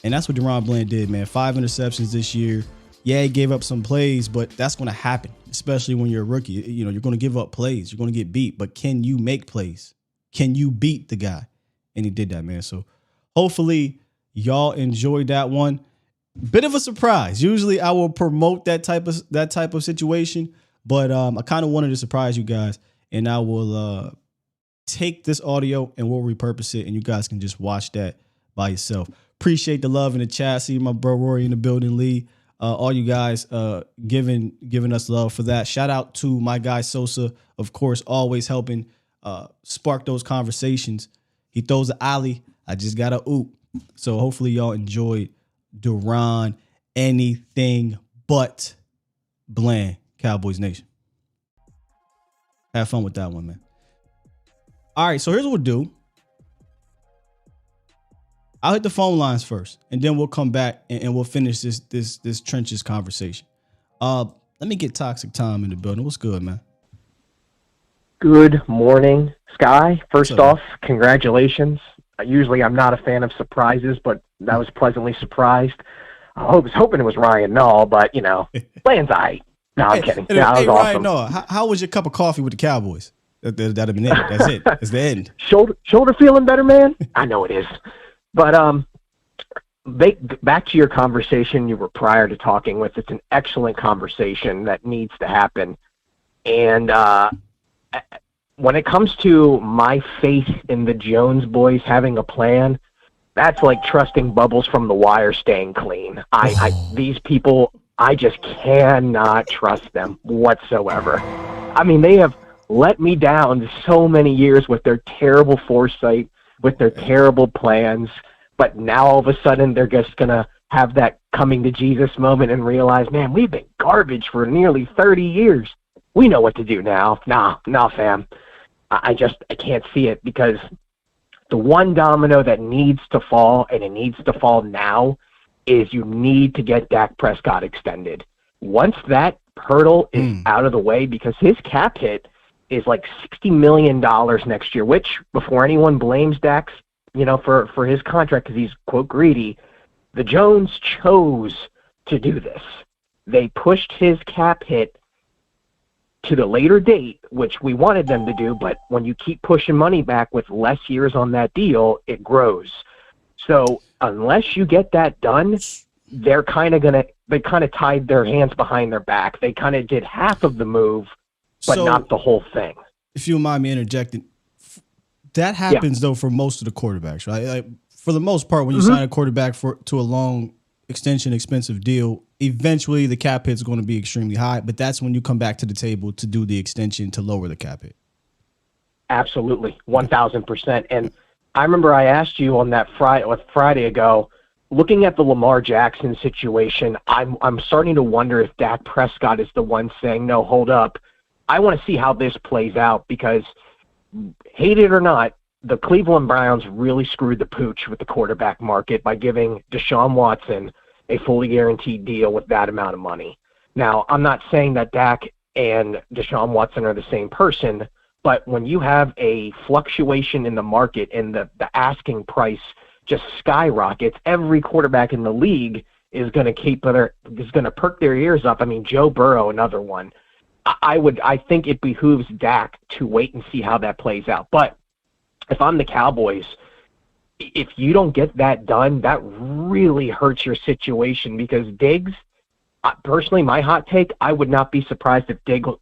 Speaker 3: And that's what Daron Bland did, man. 5 interceptions this year. Yeah, he gave up some plays, but that's going to happen, especially when you're a rookie. You're going to give up plays. You're going to get beat, but can you make plays? Can you beat the guy? And he did that, man. So hopefully y'all enjoyed that one. Bit of a surprise. Usually I will promote that type of situation, but I kind of wanted to surprise you guys, and I will take this audio and we'll repurpose it, and you guys can just watch that by yourself. Appreciate the love in the chat. See my bro Rory in the building, Lee. All you guys giving us love for that. Shout out to my guy Sosa, of course, always helping spark those conversations. He throws an alley. I just got a oop. So hopefully y'all enjoyed Daron anything but Bland, Cowboys Nation. Have fun with that one, man. All right, so here's what we'll do. I'll hit the phone lines first, and then we'll come back and we'll finish this trenches conversation. Let me get Toxic Tom in the building. What's good, man?
Speaker 10: Good morning, Sky. First off, congratulations. Usually I'm not a fan of surprises, but I was pleasantly surprised. I was hoping it was Ryan Nall, but, Bland's all right. No, I'm kidding.
Speaker 3: Hey,
Speaker 10: That was
Speaker 3: Ryan
Speaker 10: awesome.
Speaker 3: Nall, how was your cup of coffee with the Cowboys? That'd have been it. That's it. That's the end.
Speaker 10: Shoulder feeling better, man? I know it is. But back to your conversation you were prior to talking with. It's an excellent conversation that needs to happen. And when it comes to my faith in the Jones boys having a plan, that's like trusting Bubbles from The Wire staying clean. These people, I just cannot trust them whatsoever. I mean, they have let me down so many years with their terrible foresight, with their terrible plans, but now all of a sudden they're just going to have that coming to Jesus moment and realize, man, we've been garbage for nearly 30 years. We know what to do now. Nah, fam. I can't see it, because the one domino that needs to fall, and it needs to fall now, is you need to get Dak Prescott extended. Once that hurdle is out of the way, because his cap hit is like $60 million next year, which, before anyone blames Dak's, for his contract because he's, quote, greedy, the Jones chose to do this. They pushed his cap hit to the later date, which we wanted them to do, but when you keep pushing money back with less years on that deal, it grows. So unless you get that done, they kind of tied their hands behind their back. They kind of did half of the move, but not the whole thing.
Speaker 3: If you don't mind me interjecting, that happens though for most of the quarterbacks, right? Like, for the most part, when you sign a quarterback to a long extension, expensive deal, eventually the cap hit is going to be extremely high, but that's when you come back to the table to do the extension to lower the cap hit.
Speaker 10: Absolutely, 1,000%. And I remember I asked you on that Friday ago, looking at the Lamar Jackson situation, I'm starting to wonder if Dak Prescott is the one saying, no, hold up. I want to see how this plays out, because, hate it or not, the Cleveland Browns really screwed the pooch with the quarterback market by giving Deshaun Watson a fully guaranteed deal with that amount of money. Now, I'm not saying that Dak and Deshaun Watson are the same person, but when you have a fluctuation in the market and the asking price just skyrockets, every quarterback in the league is going to perk their ears up. I mean, Joe Burrow, another one. I think it behooves Dak to wait and see how that plays out. But if I'm the Cowboys, if you don't get that done, that really hurts your situation, because Diggs, personally, my hot take, I would not be surprised if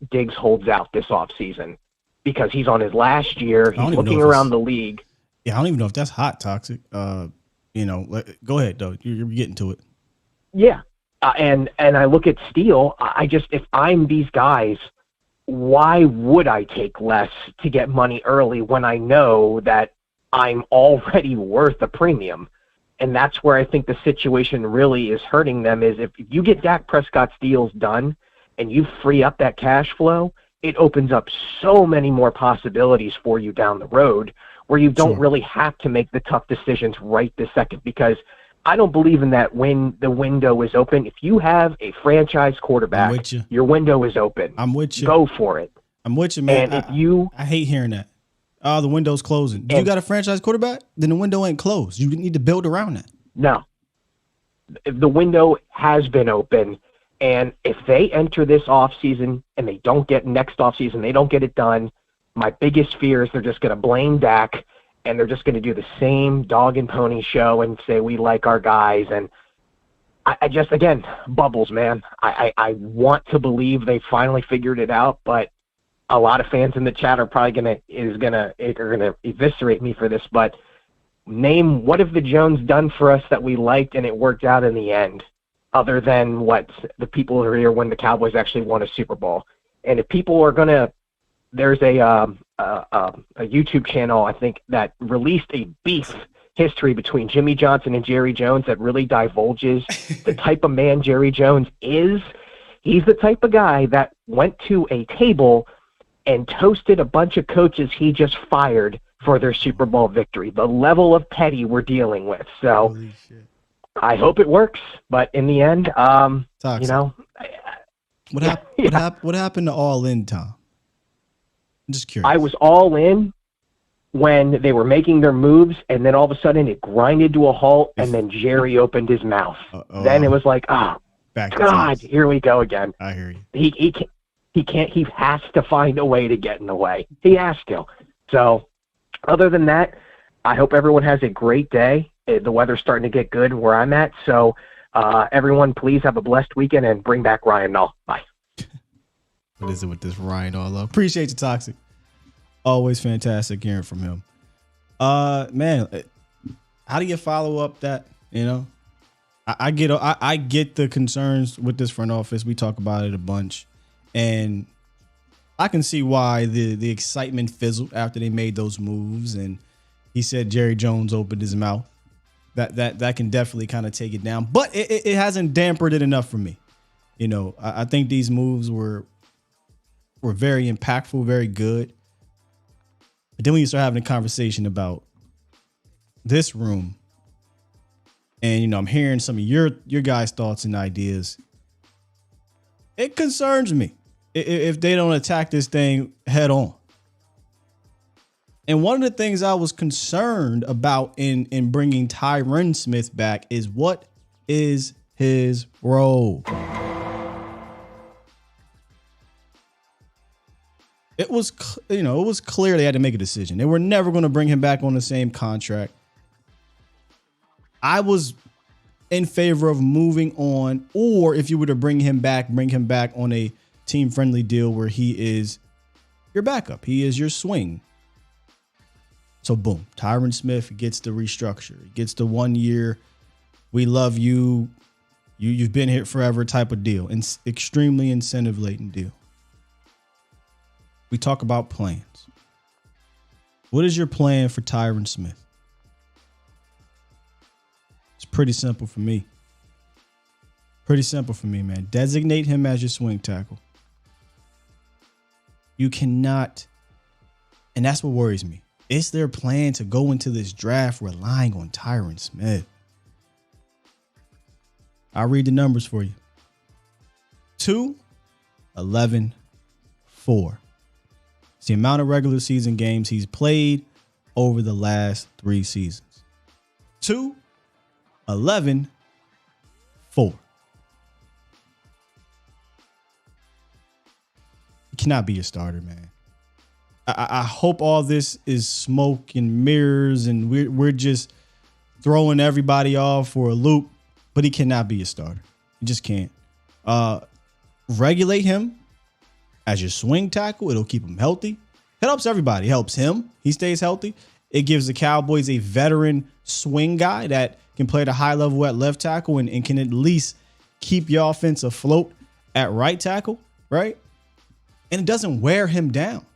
Speaker 10: Diggs holds out this offseason, because he's on his last year. He's looking around the league.
Speaker 3: Yeah, I don't even know if that's hot, Toxic. Go ahead, though. You're getting to it.
Speaker 10: Yeah. And I look at Steele, if I'm these guys, why would I take less to get money early when I know that I'm already worth a premium? And that's where I think the situation really is hurting them, is if you get Dak Prescott's deals done and you free up that cash flow, it opens up so many more possibilities for you down the road, where you don't really have to make the tough decisions right this second, because I don't believe in that when the window is open. If you have a franchise quarterback, your window is open.
Speaker 3: I'm with you.
Speaker 10: Go for it.
Speaker 3: I'm with you, man.
Speaker 10: And
Speaker 3: I hate hearing that. Oh, the window's closing. If you got a franchise quarterback, then the window ain't closed. You need to build around that.
Speaker 10: No. The window has been open, and if they enter this offseason and they don't get next offseason, they don't get it done, my biggest fear is they're just going to blame Dak, and they're just going to do the same dog and pony show and say, we like our guys. And I just, again, Bubbles, man. I want to believe they finally figured it out, but a lot of fans in the chat are probably going to eviscerate me for this, but name what have the Jones done for us that we liked and it worked out in the end, other than what the people who are here when the Cowboys actually won a Super Bowl. And if people are going to there's a YouTube channel, I think, that released a beef history between Jimmy Johnson and Jerry Jones that really divulges the type of man Jerry Jones is. He's the type of guy that went to a table and toasted a bunch of coaches he just fired for their Super Bowl victory. The level of petty we're dealing with. So I hope it works, but in the end, you know,
Speaker 3: what happened to All In, Tom? I'm just curious.
Speaker 10: I was all in when they were making their moves, and then all of a sudden it grinded to a halt, and then Jerry opened his mouth. Then it was like, God, here we go again.
Speaker 3: I hear you.
Speaker 10: He can't. He has to find a way to get in the way. He has to. So, other than that, I hope everyone has a great day. The weather's starting to get good where I'm at. So, everyone, please have a blessed weekend and bring back Ryan Null. Bye.
Speaker 3: What is it with this Ryan all up? Appreciate you, Toxic. Always fantastic hearing from him. Man, how do you follow up that? You know, I get the concerns with this front office. We talk about it a bunch, and I can see why the excitement fizzled after they made those moves. And he said Jerry Jones opened his mouth. That can definitely kind of take it down, but it hasn't dampened it enough for me. You know, I think these moves were very impactful, very good. But then when you start having a conversation about this room, and, you know, I'm hearing some of your guys' thoughts and ideas, it concerns me if they don't attack this thing head on. And one of the things I was concerned about in bringing Tyron Smith back is, what is his role? It was clear they had to make a decision. They were never going to bring him back on the same contract. I was in favor of moving on, or if you were to bring him back on a team-friendly deal where he is your backup. He is your swing. So boom, Tyron Smith gets the restructure. He gets the 1 year, we love you, you've been here forever type of deal. And extremely incentive-laden deal. We talk about plans. What is your plan for Tyron Smith? It's pretty simple for me. Pretty simple for me, man. Designate him as your swing tackle. You cannot, and that's what worries me. It's their plan to go into this draft relying on Tyron Smith. I'll read the numbers for you. 2, 11, 4. It's the amount of regular season games he's played over the last 3 seasons. 2, 11, 4. He cannot be a starter, man. I hope all this is smoke and mirrors and we're just throwing everybody off for a loop, but he cannot be a starter. He just can't. Regulate him as your swing tackle. It'll keep him healthy. It helps everybody. It helps him. He stays healthy. It gives the Cowboys a veteran swing guy that can play at a high level at left tackle and can at least keep your offense afloat at right tackle, right? And it doesn't wear him down.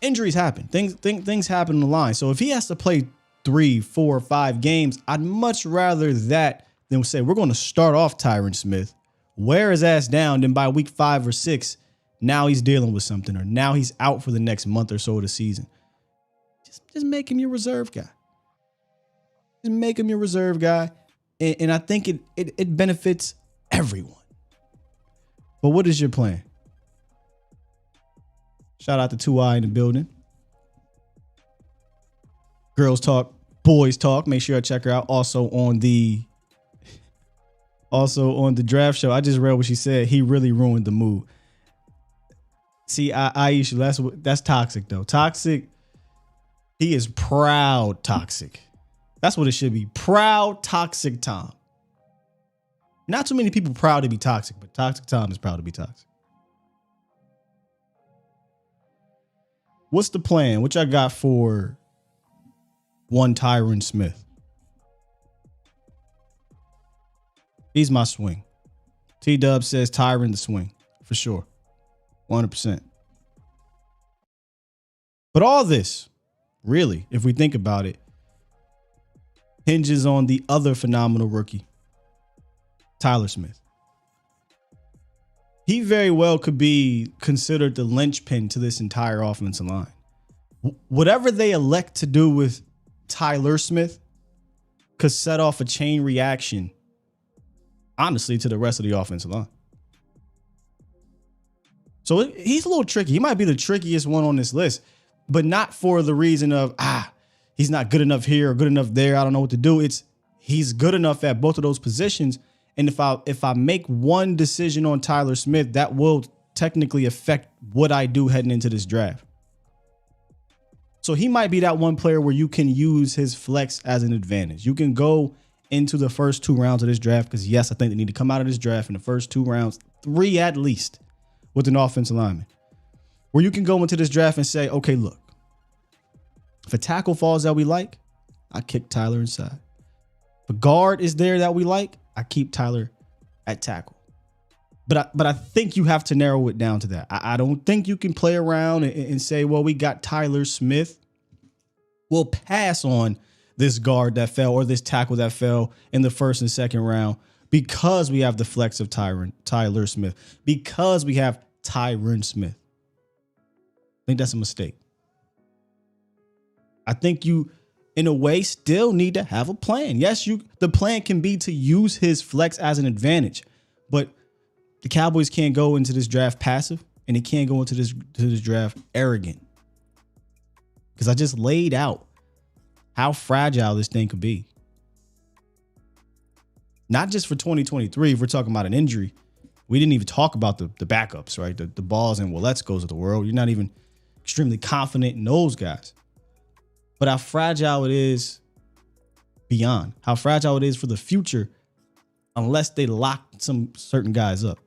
Speaker 3: Injuries happen. Things happen in the line. So if he has to play 3, 4, 5 games, I'd much rather that than say we're going to start off Tyron Smith, wear his ass down, then by week 5 or 6, now he's dealing with something, or now he's out for the next month or so of the season. Just make him your reserve guy. Just make him your reserve guy. And I think it benefits everyone. But what is your plan? Shout out to 2i in the building. Girls Talk, Boys Talk. Make sure I check her out. Also on the draft show. I just read what she said. He really ruined the mood. See, Aisha, that's toxic though. Toxic. He is proud toxic. That's what it should be. Proud toxic Tom. Not too many people proud to be toxic, but toxic Tom is proud to be toxic. What's the plan? What y'all got for one Tyron Smith? He's my swing. T-Dub says Tyron the swing. For sure. 100%. But all this, really, if we think about it, hinges on the other phenomenal rookie, Tyron Smith. He very well could be considered the linchpin to this entire offensive line. Whatever they elect to do with Tyron Smith could set off a chain reaction, honestly, to the rest of the offensive line. So he's a little tricky. He might be the trickiest one on this list, but not for the reason of, he's not good enough here or good enough there. I don't know what to do. It's he's good enough at both of those positions. And if I make one decision on Tyron Smith, that will technically affect what I do heading into this draft. So he might be that one player where you can use his flex as an advantage. You can go into the first 2 rounds of this draft, because yes, I think they need to come out of this draft in the first 2 rounds, 3 at least, with an offensive lineman, where you can go into this draft and say, okay, look, if a tackle falls that we like, I kick Tyler inside. If a guard is there that we like, I keep Tyler at tackle. But I think you have to narrow it down to that. I don't think you can play around and say, well, we got Tyron Smith. We'll pass on this guard that fell or this tackle that fell in the first and second round because we have the flex of Tyron Smith, because we have Tyron Smith. I think that's a mistake. I think you, in a way, still need to have a plan. Yes, the plan can be to use his flex as an advantage, but the Cowboys can't go into this draft passive, and they can't go into this draft arrogant. Because I just laid out how fragile this thing could be. Not just for 2023, if we're talking about an injury. We didn't even talk about the backups, right? The Balls and Waletzkos of the world. You're not even extremely confident in those guys. But how fragile it is beyond. How fragile it is for the future unless they lock some certain guys up.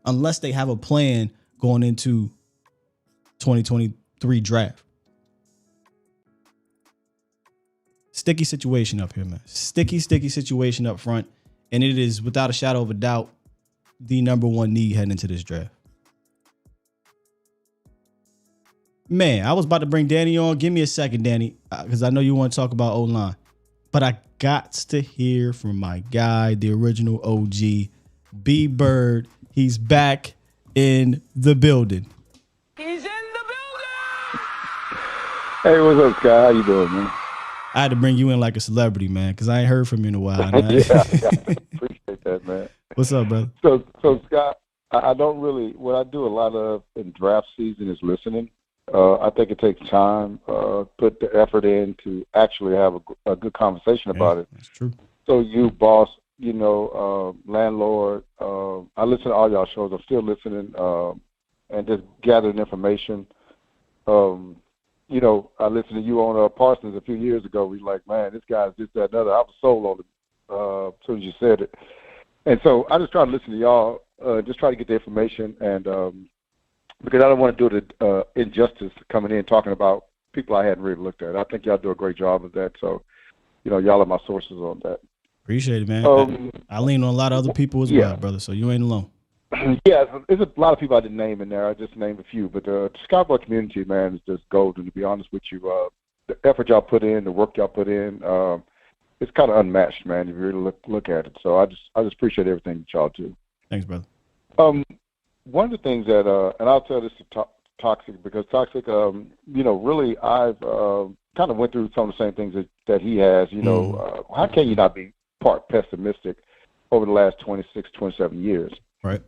Speaker 3: Unless they have a plan going into 2023 draft. Sticky situation up here, man. Sticky situation up front. And it is, without a shadow of a doubt, the number one need heading into this draft. Man, I was about to bring Danny on. Give me a second, Danny, because I know you want to talk about O-line. But I got to hear from my guy, the original OG, B-Bird. He's back in the building.
Speaker 2: He's in the building!
Speaker 8: Hey, what's up, Scott? How you doing, man?
Speaker 3: I had to bring you in like a celebrity, man, because I ain't heard from you in a while.
Speaker 8: yeah, appreciate that, man.
Speaker 3: What's up, brother?
Speaker 8: So Scott, I don't really, what I do a lot of in draft season is listening. I think it takes time, put the effort in to actually have a good conversation about it.
Speaker 3: That's true.
Speaker 8: So you, boss, landlord, I listen to all y'all shows. I'm still listening and just gathering information. I listened to you on Parsons a few years ago. We like, man, this guy's this, that, and other. I was sold on it as soon as you said it. And so I just try to listen to y'all, just try to get the information, and because I don't want to do the injustice coming in talking about people I hadn't really looked at. I think y'all do a great job of that. So, y'all are my sources on that.
Speaker 3: Appreciate it, man. I lean on a lot of other people as well, brother, so you ain't alone.
Speaker 8: Yeah, there's a lot of people I didn't name in there. I just named a few. But the Cowboy community, man, is just golden, to be honest with you. The effort y'all put in, the work y'all put in, it's kind of unmatched, man, if you really look at it. So I just appreciate everything that y'all do.
Speaker 3: Thanks, brother.
Speaker 8: One of the things that, and I'll tell this to Toxic, because Toxic, really I've kind of went through some of the same things that he has. How can you not be part pessimistic over the last 26, 27 years?
Speaker 3: Right.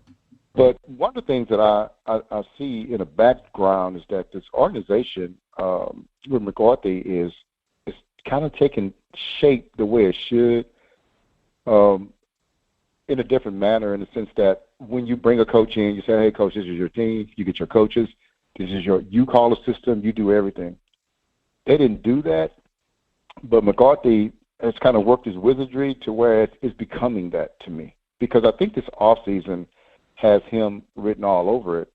Speaker 8: But one of the things that I see in the background is that this organization with McCarthy is kind of taking shape the way it should, in a different manner, in the sense that when you bring a coach in, you say, hey, coach, this is your team. You get your coaches. You call the system. You do everything. They didn't do that, but McCarthy has kind of worked his wizardry to where it's becoming that to me. Because I think this offseason has him written all over it,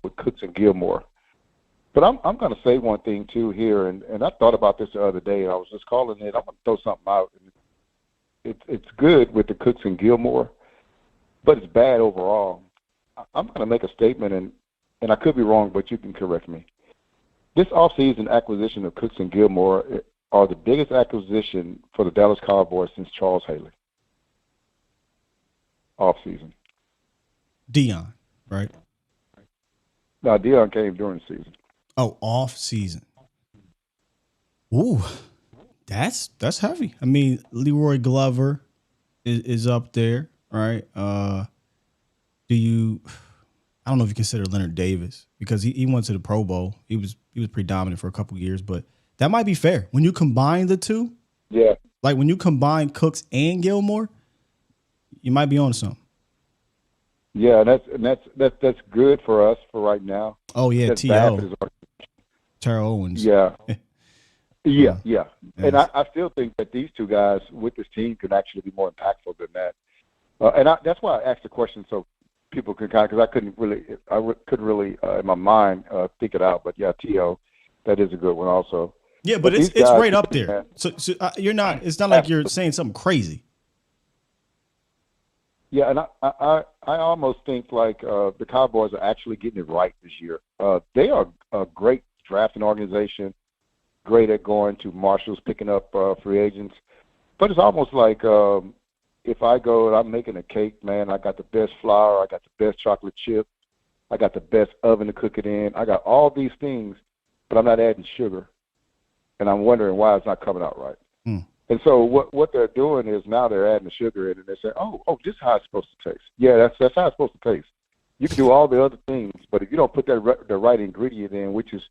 Speaker 8: with Cooks and Gilmore. But I'm going to say one thing, too, here, and I thought about this the other day, and I was just calling it. I'm going to throw something out. It's good with the Cooks and Gilmore, but it's bad overall. I'm going to make a statement, and I could be wrong, but you can correct me.
Speaker 11: this offseason acquisition of Cooks and Gilmore are the biggest acquisition for the Dallas Cowboys since Charles Haley. Offseason.
Speaker 3: Dion, right?
Speaker 11: No, Dion came during the season.
Speaker 3: Oh, off season. Ooh, that's heavy. I mean, Leroy Glover is up there, right? I don't know if you consider Leonard Davis because he went to the Pro Bowl. He was pretty dominant for a couple years, but that might be fair. When you combine the two,
Speaker 11: yeah.
Speaker 3: Like when you combine Cooks and Gilmore, you might be on something.
Speaker 11: Yeah, that's good for us for right now.
Speaker 3: Oh yeah,
Speaker 11: T.O.
Speaker 3: Terrell Owens.
Speaker 11: Yeah. Yeah.
Speaker 3: Yes.
Speaker 11: And I still think that these two guys with this team could actually be more impactful than that. That's why I asked the question so people could because I couldn't really in my mind think it out. But yeah, T.O., that is a good one also.
Speaker 3: Yeah, but it's right up there. So you're not. It's not like you're saying something crazy.
Speaker 11: Yeah, and I almost think like the Cowboys are actually getting it right this year. They are a great drafting organization, great at going to marshals, picking up free agents. But it's almost like if I go and I'm making a cake, man, I got the best flour, I got the best chocolate chip, I got the best oven to cook it in. I got all these things, but I'm not adding sugar. And I'm wondering why it's not coming out right. And so what they're doing is now they're adding the sugar in, and they say, oh, this is how it's supposed to taste. Yeah, that's how it's supposed to taste. You can do all the other things, but if you don't put the right ingredient in, which is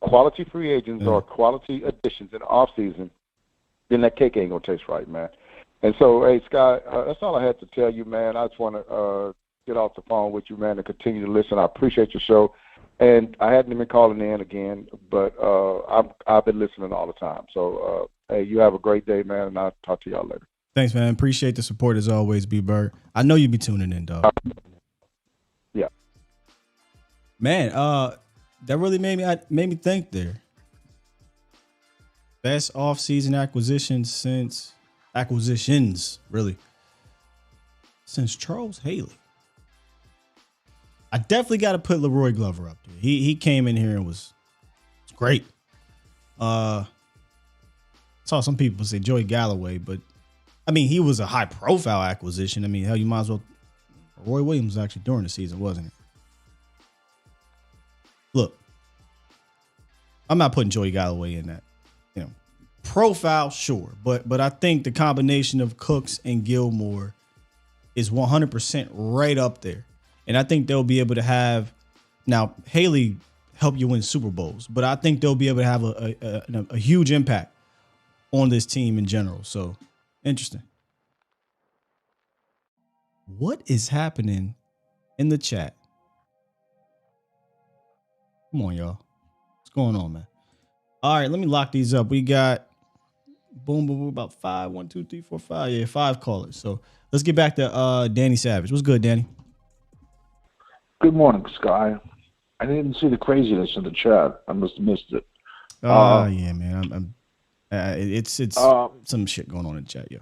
Speaker 11: quality free agents or quality additions in the off season, then that cake ain't gonna taste right, man. And so, hey, Scott, that's all I had to tell you, man. I just want to get off the phone with you, man, and continue to listen. I appreciate your show. And I hadn't been calling in again, but I've been listening all the time. So, hey, you have a great day, man, and I'll talk to y'all later.
Speaker 3: Thanks, man. Appreciate the support as always, B-Bird. I know you be tuning in, dog.
Speaker 11: Yeah.
Speaker 3: Man, that really made me think there. Best off-season acquisitions since Charles Haley. I definitely got to put Leroy Glover up there. He came in here and was great. Saw some people say Joey Galloway, but I mean, he was a high-profile acquisition. I mean, hell, you might as well. Roy Williams was actually during the season, wasn't it? Look, I'm not putting Joey Galloway in that. Profile, sure, but I think the combination of Cooks and Gilmore is 100% right up there. And I think they'll be able to have now Haley help you win Super Bowls, but I think they'll be able to have a huge impact on this team in general. So interesting. What is happening in the chat? Come on, y'all. What's going on, man? All right, let me lock these up. We got boom, about 5, 1, 2, 3, 4, 5. Yeah, 5 callers. So let's get back to Danny Savage. What's good, Danny?
Speaker 12: Good morning, Sky. I didn't see the craziness in the chat. I must have missed it.
Speaker 3: Yeah, man. It's some shit going on in the chat, yeah.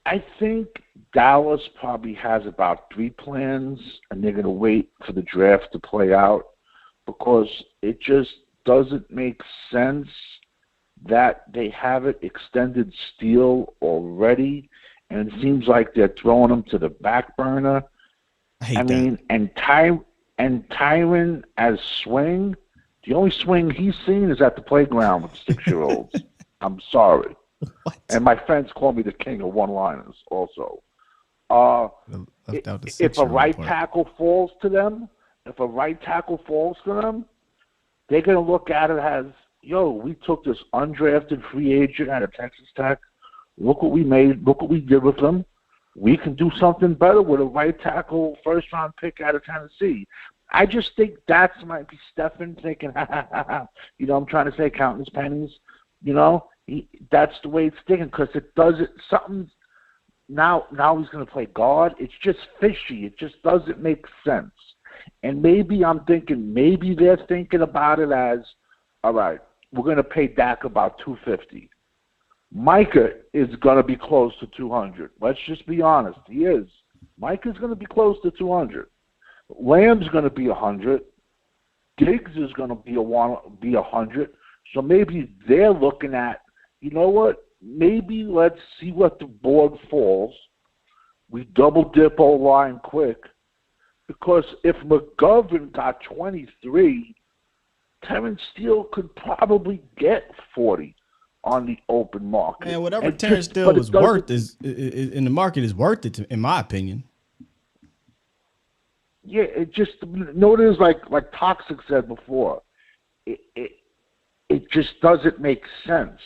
Speaker 12: I think Dallas probably has about 3 plans, and they're going to wait for the draft to play out because it just doesn't make sense that they haven't extended Steele already, and it seems like they're throwing him to the back burner. I mean, and Tyron as swing, the only swing he's seen is at the playground with 6-year-olds. I'm sorry.
Speaker 3: What?
Speaker 12: And my friends call me the king of one-liners also. If a right tackle falls to them, they're going to look at it as, yo, we took this undrafted free agent out of Texas Tech. Look what we made. Look what we did with them. We can do something better with a right tackle first-round pick out of Tennessee. I just think that might be Stephen thinking, I'm trying to say counting his pennies. That's the way it's thinking because it doesn't – something – now he's going to play guard. It's just fishy. It just doesn't make sense. And maybe they're thinking about it as, all right, we're going to pay Dak about $250. Micah is going to be close to $200. Let's just be honest. He is. Micah's going to be close to $200. Lamb's going to be $100. Diggs is going to be 100. So maybe they're looking at, you know what? Maybe let's see what the board falls. We double dip O-line quick. Because if McGovern got 23, Terence Steele could probably get 40 on the open market.
Speaker 3: And whatever Terence Steele was worth is in the market is worth it, in my opinion.
Speaker 12: Yeah, it just notice like Toxic said before. It just doesn't make sense.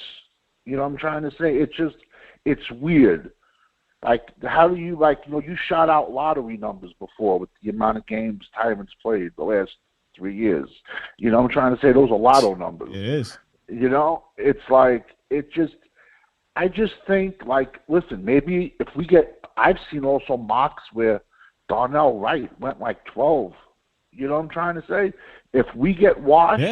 Speaker 12: You know what I'm trying to say? It's weird. Like, how do you, you shot out lottery numbers before with the amount of games Tyron's played the last 3 years. You know what I'm trying to say? Those are lotto numbers.
Speaker 3: It is.
Speaker 12: You know, it's like, I just think, listen, maybe if we get, I've seen also mocks where Darnell Wright went 12. You know what I'm trying to say? If we get washed,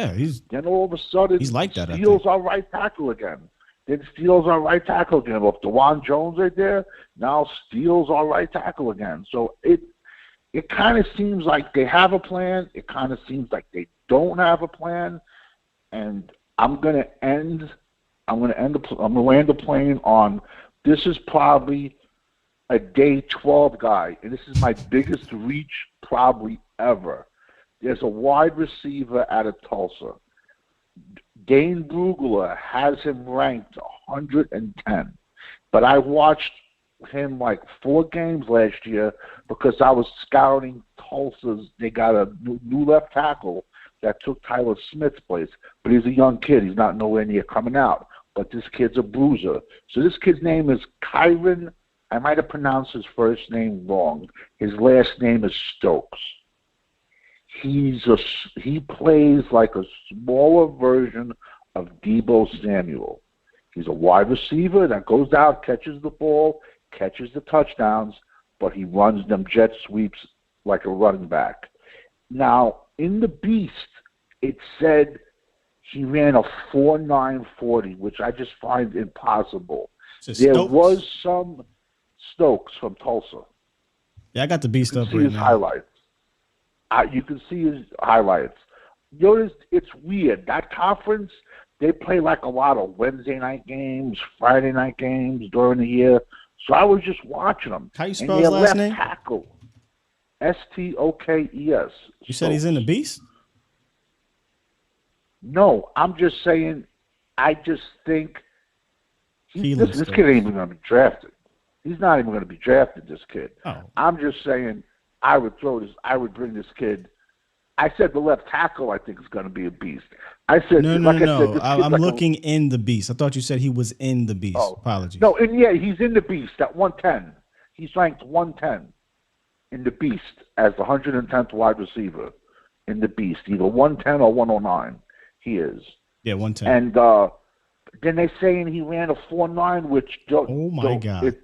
Speaker 12: then all of a sudden
Speaker 3: he's like that,
Speaker 12: Steele's our right tackle again. Then Steele's our right tackle again. If DeJuan Jones right there, now Steele's our right tackle again. So it kind of seems like they have a plan. It kind of seems like they don't have a plan. And I'm gonna land the plane on this is probably a day 12 guy, and this is my biggest reach probably ever. There's a wide receiver out of Tulsa. Dane Brugler has him ranked 110, but I watched him 4 games last year because I was scouting Tulsa's. They got a new left tackle that took Tyron Smith's place, but he's a young kid. He's not nowhere near coming out, but this kid's a bruiser. So this kid's name is Kyron. I might have pronounced his first name wrong. His last name is Stokes. He plays like a smaller version of Deebo Samuel. He's a wide receiver that goes out, catches the ball, catches the touchdowns, but he runs them jet sweeps like a running back. Now, in the Beast, it said he ran a 4.940, which I just find impossible. There was some Stokes from Tulsa.
Speaker 3: Yeah, I got the Beast up right
Speaker 12: his
Speaker 3: now.
Speaker 12: Highlights. You can see his highlights. Notice it's weird. That conference, they play a lot of Wednesday night games, Friday night games during the year. So I was just watching them.
Speaker 3: How you spell his last name?
Speaker 12: Tackle. Stokes.
Speaker 3: You said he's in the Beast?
Speaker 12: No, I'm just saying, I just think this kid ain't even going to be drafted. He's not even going to be drafted, this kid.
Speaker 3: Oh.
Speaker 12: I'm just saying, I would bring this kid. I said the left tackle, I think, is going to be a beast. I said,
Speaker 3: no. I'm looking in the Beast. I thought you said he was in the Beast.
Speaker 12: Oh.
Speaker 3: Apologies.
Speaker 12: No, and yeah, he's in the Beast at 110. He's ranked 110 in the Beast as the 110th wide receiver in the Beast, either 110 or 109. He is.
Speaker 3: Yeah, 110.
Speaker 12: And then they're saying he ran a 4.9, which
Speaker 3: oh my God.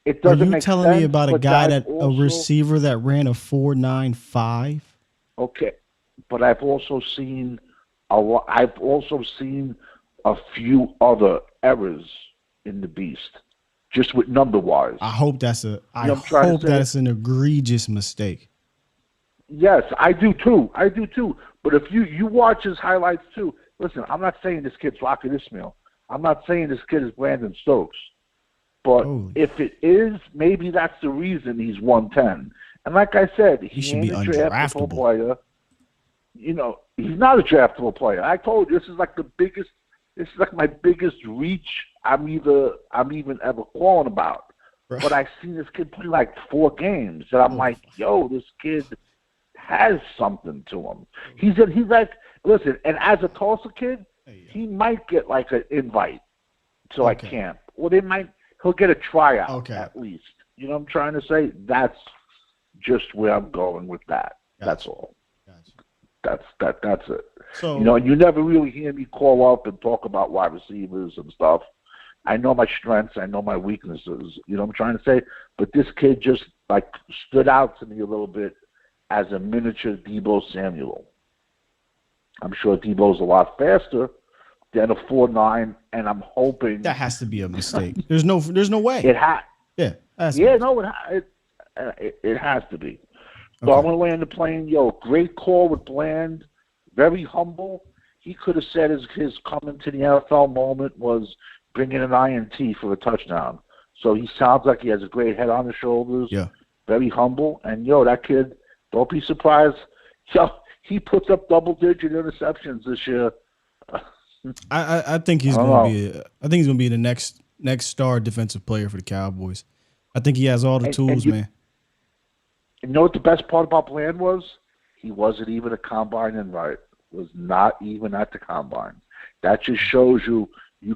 Speaker 12: It doesn't make sense.
Speaker 3: Are you telling me about a guy
Speaker 12: a
Speaker 3: receiver that ran a 4.95?
Speaker 12: Okay, but I've also seen a few other errors in the Beast, just with number wise.
Speaker 3: I hope that's an egregious mistake.
Speaker 12: Yes, I do too. But if you watch his highlights too, listen, I'm not saying this kid's Rocket Ismail. I'm not saying this kid is Brandon Stokes. But if it is, maybe that's the reason he's 110. And like I said, he
Speaker 3: should be
Speaker 12: ain't a draftable
Speaker 3: undraftable
Speaker 12: player. You know, he's not a draftable player. I told you this is my biggest reach I'm even ever calling about. Right. But I've seen this kid play 4 games, and I'm like, yo, this kid has something to him. He's listen, and as a Tulsa kid, he might get an invite to camp. Well, he'll get a tryout at least. You know what I'm trying to say? That's just where I'm going with that. Gotcha. That's all. Gotcha. That's it. So, you never really hear me call up and talk about wide receivers and stuff. I know my strengths. I know my weaknesses. You know what I'm trying to say? But this kid just stood out to me a little bit as a miniature Deebo Samuel. I'm sure Deebo's a lot faster than a 4.9, and I'm hoping
Speaker 3: that has to be a mistake. There's no way.
Speaker 12: It has.
Speaker 3: Yeah.
Speaker 12: Yeah. No, it has to be. So I'm going to land the plane. Great call with Bland. Very humble. He could have said his coming to the NFL moment was bringing an INT for a touchdown. So he sounds like he has a great head on his shoulders.
Speaker 3: Yeah.
Speaker 12: Very humble. And, that kid, don't be surprised. He puts up double-digit interceptions this year.
Speaker 3: I think he's going to be. I think he's going to be the next star defensive player for the Cowboys. I think he has all the tools, man.
Speaker 12: You know what the best part about Bland was? He wasn't even a combine invite. Was not even at the combine. That just shows you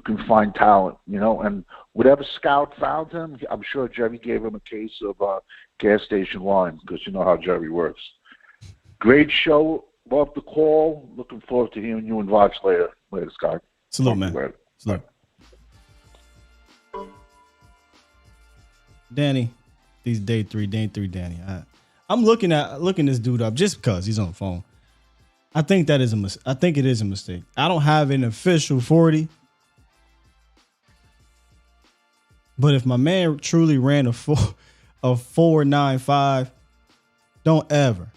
Speaker 12: can find talent, And whatever scout found him, I'm sure Jerry gave him a case of gas station wine because you know how Jerry works. Great show. Love the call. Looking forward to hearing you and Vox later. Later, Scott.
Speaker 3: Salute, man. Salute. Danny, these day three, Danny. I'm looking this dude up just because he's on the phone. I think it is a mistake. I don't have an official 40. But if my man truly ran a 4.95, don't ever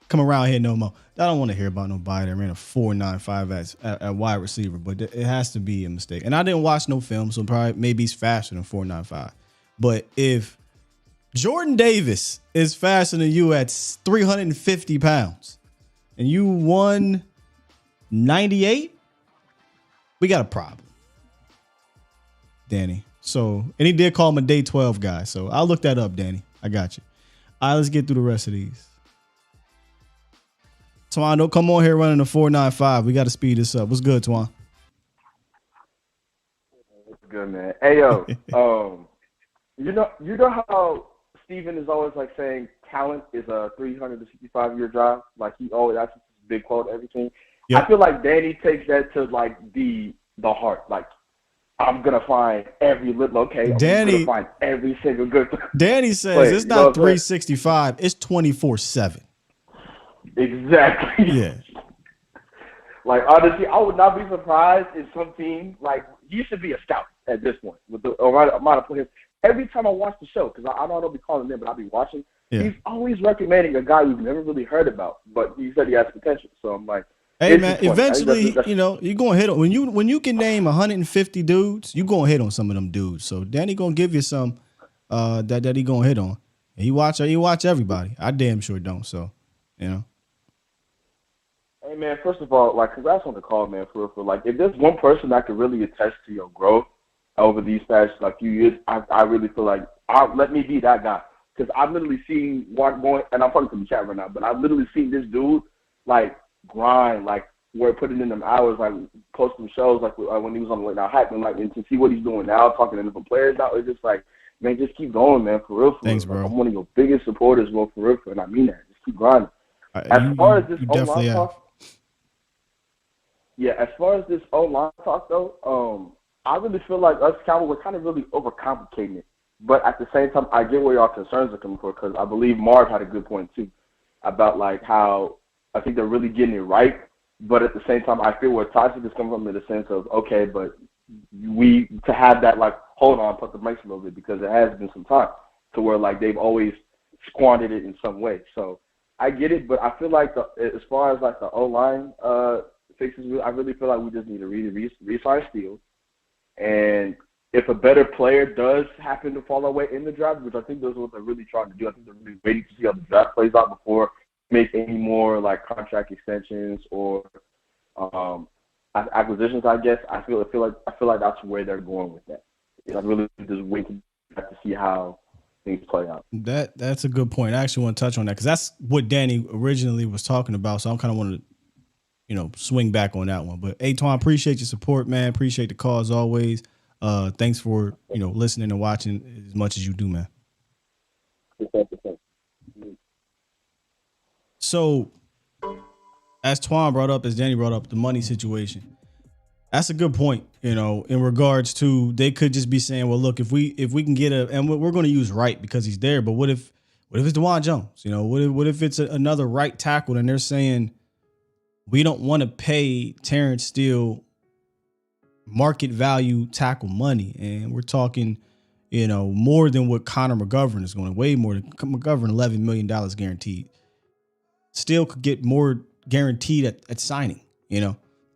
Speaker 3: come around here no more. I don't want to hear about nobody that ran a 4.95 at wide receiver, but it has to be a mistake. And I didn't watch no film, so maybe he's faster than 4.95. But if Jordan Davis is faster than you at 350 pounds and you 198, we got a problem, Danny. So, and he did call him a day 12 guy. So I'll look that up, Danny. I got you. All right, let's get through the rest of these. Twan, don't come on here running a 4.95. We got to speed this up. What's good, Twan?
Speaker 13: What's good, man? Hey, yo, you know how Steven is always like saying talent is a 365-year drive? Like that's his big quote, everything. Yep. I feel like Danny takes that to like the heart. Like, I'm gonna find every little I'm gonna find every single good.
Speaker 3: Danny says it's not 365, it's 24/7.
Speaker 13: Exactly.
Speaker 3: Yeah.
Speaker 13: Like, honestly, I would not be surprised if some team, like, he should be a scout at this point with the amount of players. Every time I watch the show, because I don't be calling him, but I'll be watching, he's always recommending a guy we've never really heard about, but he said he has potential. So I'm like,
Speaker 3: hey, man, eventually, you're going to hit on, when you can name 150 dudes, you're going to hit on some of them dudes. So Danny going to give you some that he going to hit on. And he watch everybody. I damn sure don't. So,
Speaker 13: Hey, man, first of all, like, congrats on the call, man, for real. Like, if there's one person that could really attest to your growth over these past, like, few years, I really feel like, let me be that guy. Because I've literally seen going, and I'm talking to the chat right now, but I've literally seen this dude, like, grind, like, where putting in them hours, like, posting shows, like, when he was on the Late Night Hype, and, like, and to see what he's doing now, talking to different players now, it's just like, man, just keep going, man, for real.
Speaker 3: Thanks, bro.
Speaker 13: Like, I'm one of your biggest supporters, bro, for real, and I mean that. Just keep grinding. As far as this O-line talk, though, I really feel like us Cowboys were kind of really overcomplicating it. But at the same time, I get where y'all concerns are coming from, because I believe Marv had a good point, too, about, like, how I think they're really getting it right. But at the same time, I feel where Toxic is coming from in the sense of, okay, but to have that, like, hold on, put the brakes a little bit, because it has been some time to where, like, they've always squandered it in some way. So I get it, but I feel like as far as, like, the O-line fixes, I really feel like we just need to re-sign Steele. And if a better player does happen to fall away in the draft, which I think that's what they're really trying to do, I think they're really waiting to see how the draft plays out before make any more, like, contract extensions or acquisitions, I guess. I feel like that's where they're going with that. I'm really just waiting to see how things play out.
Speaker 3: That's a good point. I actually want to touch on that because that's what Danny originally was talking about. So I'm kind of want to, swing back on that one. But hey, Twan, appreciate your support, man. Appreciate the call as always. Thanks for listening and watching as much as you do, man. So, as Twan brought up, as Danny brought up, the money situation. That's a good point, in regards to they could just be saying, well, look, if we can get and we're going to use Wright because he's there, but what if it's DeJuan Jones? What if it's another right tackle and they're saying we don't want to pay Terence Steele market value tackle money, and we're talking, more than what Connor McGovern is going, way more than McGovern, $11 million guaranteed. Steele could get more guaranteed at signing,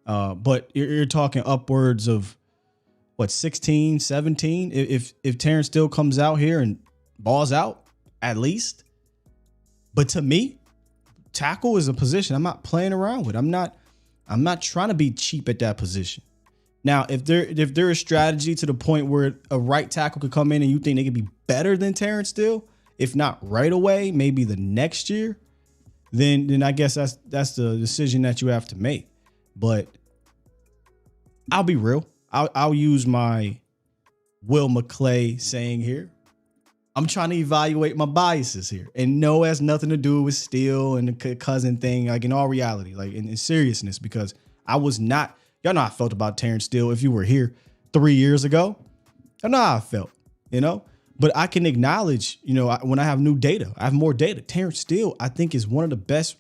Speaker 3: but you're talking upwards of 16, 17. If Terence Steele comes out here and balls out, at least. But to me, tackle is a position I'm not playing around with. I'm not trying to be cheap at that position. Now, if there is strategy to the point where a right tackle could come in and you think they could be better than Terence Steele, if not right away, maybe the next year, then I guess that's the decision that you have to make. But I'll be real. I'll use my Will McClay saying here. I'm trying to evaluate my biases here, and no, it has nothing to do with Steele and the cousin thing. Like in all reality, like in seriousness, because I was not. Y'all know how I felt about Terence Steele. If you were here 3 years ago, I know how I felt. But I can acknowledge, when I have new data, I have more data. Terence Steele, I think, is one of the best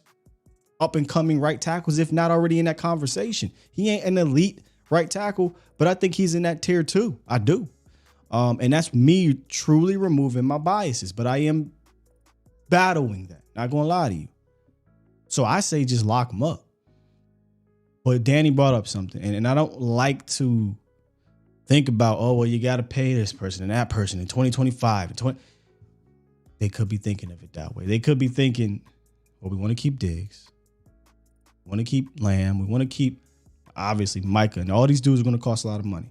Speaker 3: up and coming right tackles, if not already in that conversation. He ain't an elite right tackle, but I think he's in that tier too. I do. And that's me truly removing my biases, but I am battling that. Not going to lie to you. So I say just lock him up. But Danny brought up something, and I don't like to think about, you got to pay this person and that person in 2025. They could be thinking of it that way. They could be thinking, we want to keep Diggs. We want to keep Lamb. We want to keep, obviously, Micah. And all these dudes are going to cost a lot of money.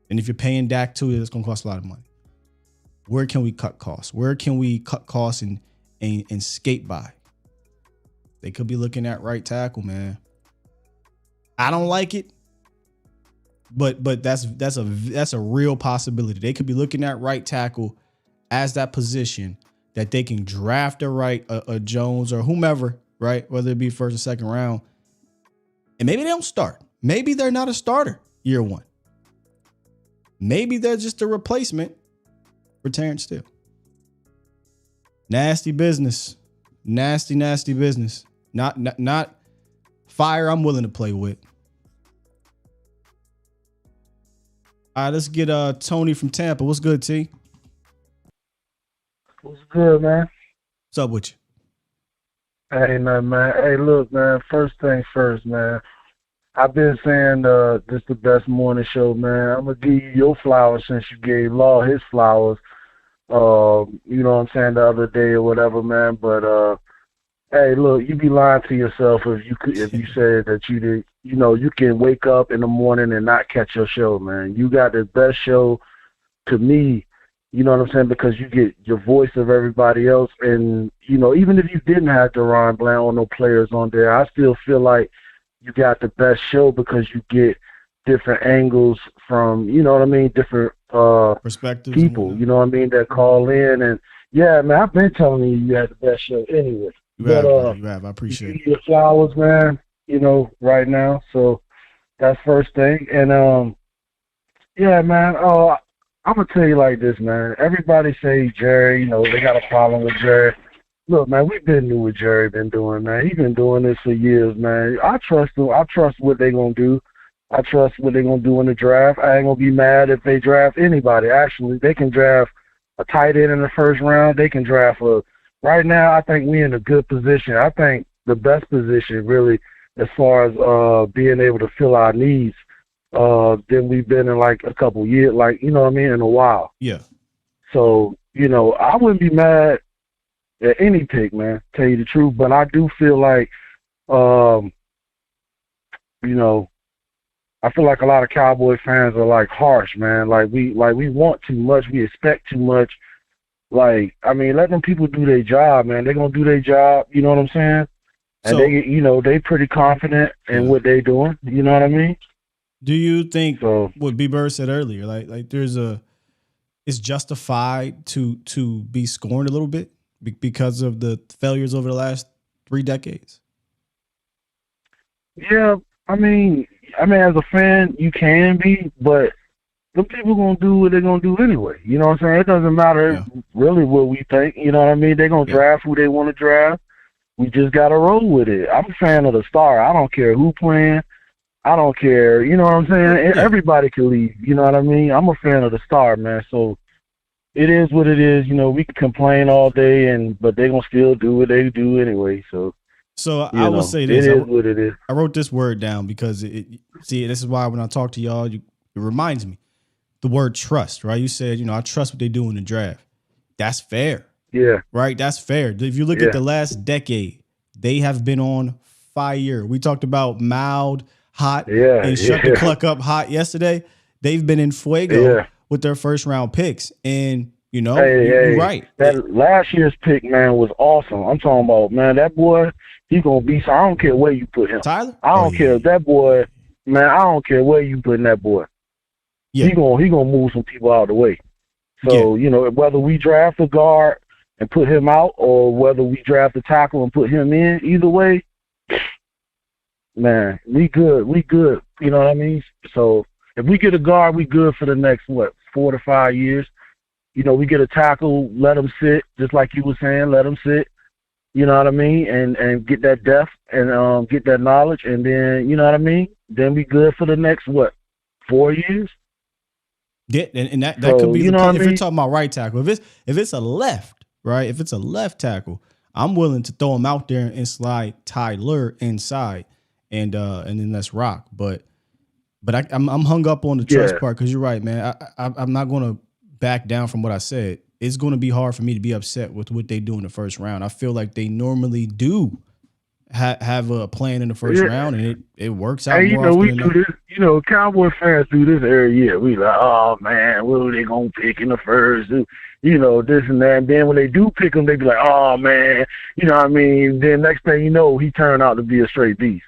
Speaker 3: And if you're paying Dak too, it's going to cost a lot of money. Where can we cut costs? Where can we cut costs and skate by? They could be looking at right tackle, man. I don't like it, but that's a real possibility. They could be looking at right tackle as that position that they can draft a Jones or whomever, right? Whether it be first or second round, and maybe they don't start. Maybe they're not a starter year one. Maybe they're just a replacement for Terence Steele. Nasty business. Nasty business. Not fire I'm willing to play with. All right, let's get Tony from Tampa. What's good, T?
Speaker 8: What's good, man?
Speaker 3: What's up with you?
Speaker 8: Hey, man. Hey, look, man. First thing first, man. I've been saying this the best morning show, man. I'm going to give you your flowers since you gave Law his flowers, you know what I'm saying, the other day or whatever, man. But, hey, look, you be lying to yourself if you said that you did, you can wake up in the morning and not catch your show, man. You got the best show to me, you know what I'm saying, because you get your voice of everybody else. And, even if you didn't have Daron Bland or no players on there, I still feel like you got the best show because you get different angles from, different
Speaker 3: perspectives,
Speaker 8: people, that call in. And, yeah, man, I've been telling you had the best show anyway.
Speaker 3: You have. I appreciate it.
Speaker 8: Your flowers, man, right now. So that's first thing. And, yeah, man, I'm going to tell you like this, man. Everybody say Jerry, they got a problem with Jerry. Look, man, we've been knew what Jerry been doing, man. He's been doing this for years, man. I trust him. I trust what they're going to do. I trust what they're going to do in the draft. I ain't going to be mad if they draft anybody. Actually, they can draft a tight end in the first round. They can draft right now, I think we're in a good position. I think the best position, really, as far as being able to fill our needs than we've been in, like, a couple years, like, in a while.
Speaker 3: Yeah.
Speaker 8: So, I wouldn't be mad at any pick, man, tell you the truth. But I do feel like, I feel like a lot of Cowboy fans are, like, harsh, man. Like we want too much. We expect too much. Like, let them people do their job, man. They're going to do their job, you know what I'm saying? And they pretty confident in what they're doing, you know what I mean?
Speaker 3: Do you think what B. Bird said earlier, like it's justified to be scorned a little bit because of the failures over the last 3 decades?
Speaker 8: Yeah, as a fan, you can be, but the people going to do what they're going to do anyway. You know what I'm saying? It doesn't matter really what we think. You know what I mean? They're going to draft who they want to draft. We just got to roll with it. I'm a fan of the star. I don't care who playing. I don't care. You know what I'm saying? Yeah. Everybody can leave. You know what I mean? I'm a fan of the star, man. So
Speaker 12: it is what it is. You know, we can complain all day, but they're gonna still do what they do anyway. So
Speaker 3: I will say this:
Speaker 12: it is what it is.
Speaker 3: I wrote this word down because this is why when I talk to y'all, it reminds me the word trust. Right? You said, I trust what they do in the draft. That's fair.
Speaker 12: Yeah.
Speaker 3: Right. That's fair. If you look at the last decade, they have been on fire. We talked about mild, hot, and shut the cluck up hot yesterday. They've been in fuego with their first round picks. And, you're right.
Speaker 12: That last year's pick, man, was awesome. I'm talking about, man, that boy, he's going to be, so I don't care where you put him.
Speaker 3: Tyler?
Speaker 12: I don't care if that boy, man, I don't care where you putting that boy. Yeah. He gonna move some people out of the way. So, whether we draft a guard and put him out or whether we draft a tackle and put him in, either way, man, we good. You know what I mean? So if we get a guard, we good for the next, 4 to 5 years. We get a tackle, let him sit, just like you were saying, let him sit. You know what I mean? And get that depth and get that knowledge. And then, you know what I mean? Then we good for the next, 4 years?
Speaker 3: Yeah, and that could be if you're talking about right tackle. If it's a left, right? If it's a left tackle, I'm willing to throw him out there and slide Tyler inside, and then let's rock. But I'm hung up on the trust part because you're right, man. I'm not going to back down from what I said. It's going to be hard for me to be upset with what they do in the first round. I feel like they normally do have a plan in the first round, and it works out.
Speaker 12: Hey,
Speaker 3: more
Speaker 12: we
Speaker 3: often
Speaker 12: do this. Cowboy fans do this every year. We like, oh man, what are they gonna pick in the first? This and that. And then when they do pick him, they be like, oh man, you know what I mean? Then next thing you know, he turned out to be a straight beast.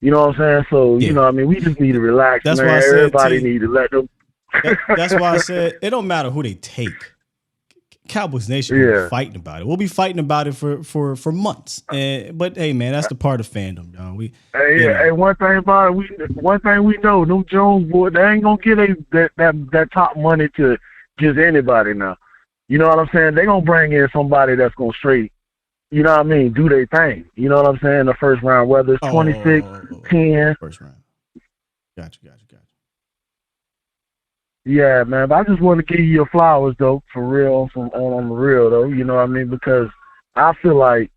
Speaker 12: You know what I'm saying? So you know what I mean? We just need to relax. That's man. Why I said everybody need to let them.
Speaker 3: That's why I said it don't matter who they take. Cowboys Nation will be fighting about it. We'll be fighting about it for months. But hey, man, that's the part of fandom, dog.
Speaker 12: Hey, one thing about it, one thing we know, them Jones boys, they ain't gonna get that top money to just anybody now. You know what I'm saying? They gonna bring in somebody that's gonna straight, you know what I mean, do their thing. You know what I'm saying? The first round, whether it's 26, 10.
Speaker 3: First round. Gotcha.
Speaker 12: Yeah, man, but I just want to give you your flowers, though, for real, on the real, though, you know what I mean, because I feel like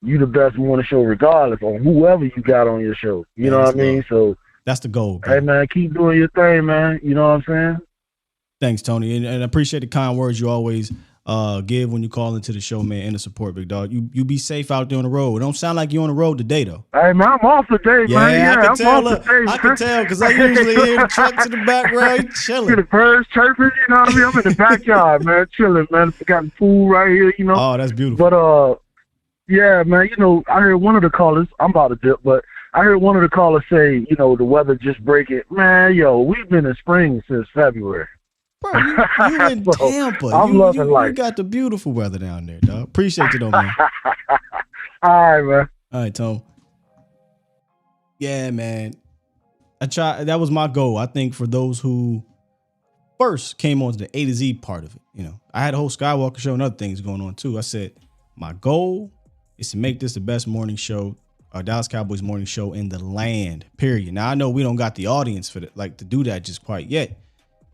Speaker 12: you the best morning show regardless on whoever you got on your show, you know what I mean? So
Speaker 3: that's the goal.
Speaker 12: Hey, man, keep doing your thing, man, you know what I'm saying?
Speaker 3: Thanks, Tony, and I appreciate the kind words you always give when you call into the show, man, and the support, big dog. You be safe out there on the road. It don't sound like you on the road today, though.
Speaker 12: Hey, man, I'm off today, man. Yeah,
Speaker 3: I can tell because I usually hear the trucks in the background chilling.
Speaker 12: The birds chirping, you know what I mean? I'm in the backyard, man, chilling, man. Got the pool right here, you know.
Speaker 3: Oh, that's beautiful.
Speaker 12: But yeah, man, I heard one of the callers. I'm about to dip, but I heard one of the callers say, the weather just breaking. Man, we've been in spring since February.
Speaker 3: Bro, you in Tampa.
Speaker 12: I'm loving life.
Speaker 3: You got the beautiful weather down there, dog. Appreciate you, though, man.
Speaker 12: All right, man.
Speaker 3: All right, Tom. Yeah, man. That was my goal. I think for those who first came on to the A to Z part of it, I had a whole Skywalker show and other things going on too. I said my goal is to make this the best morning show, Dallas Cowboys morning show in the land. Period. Now I know we don't got the audience for to do that just quite yet.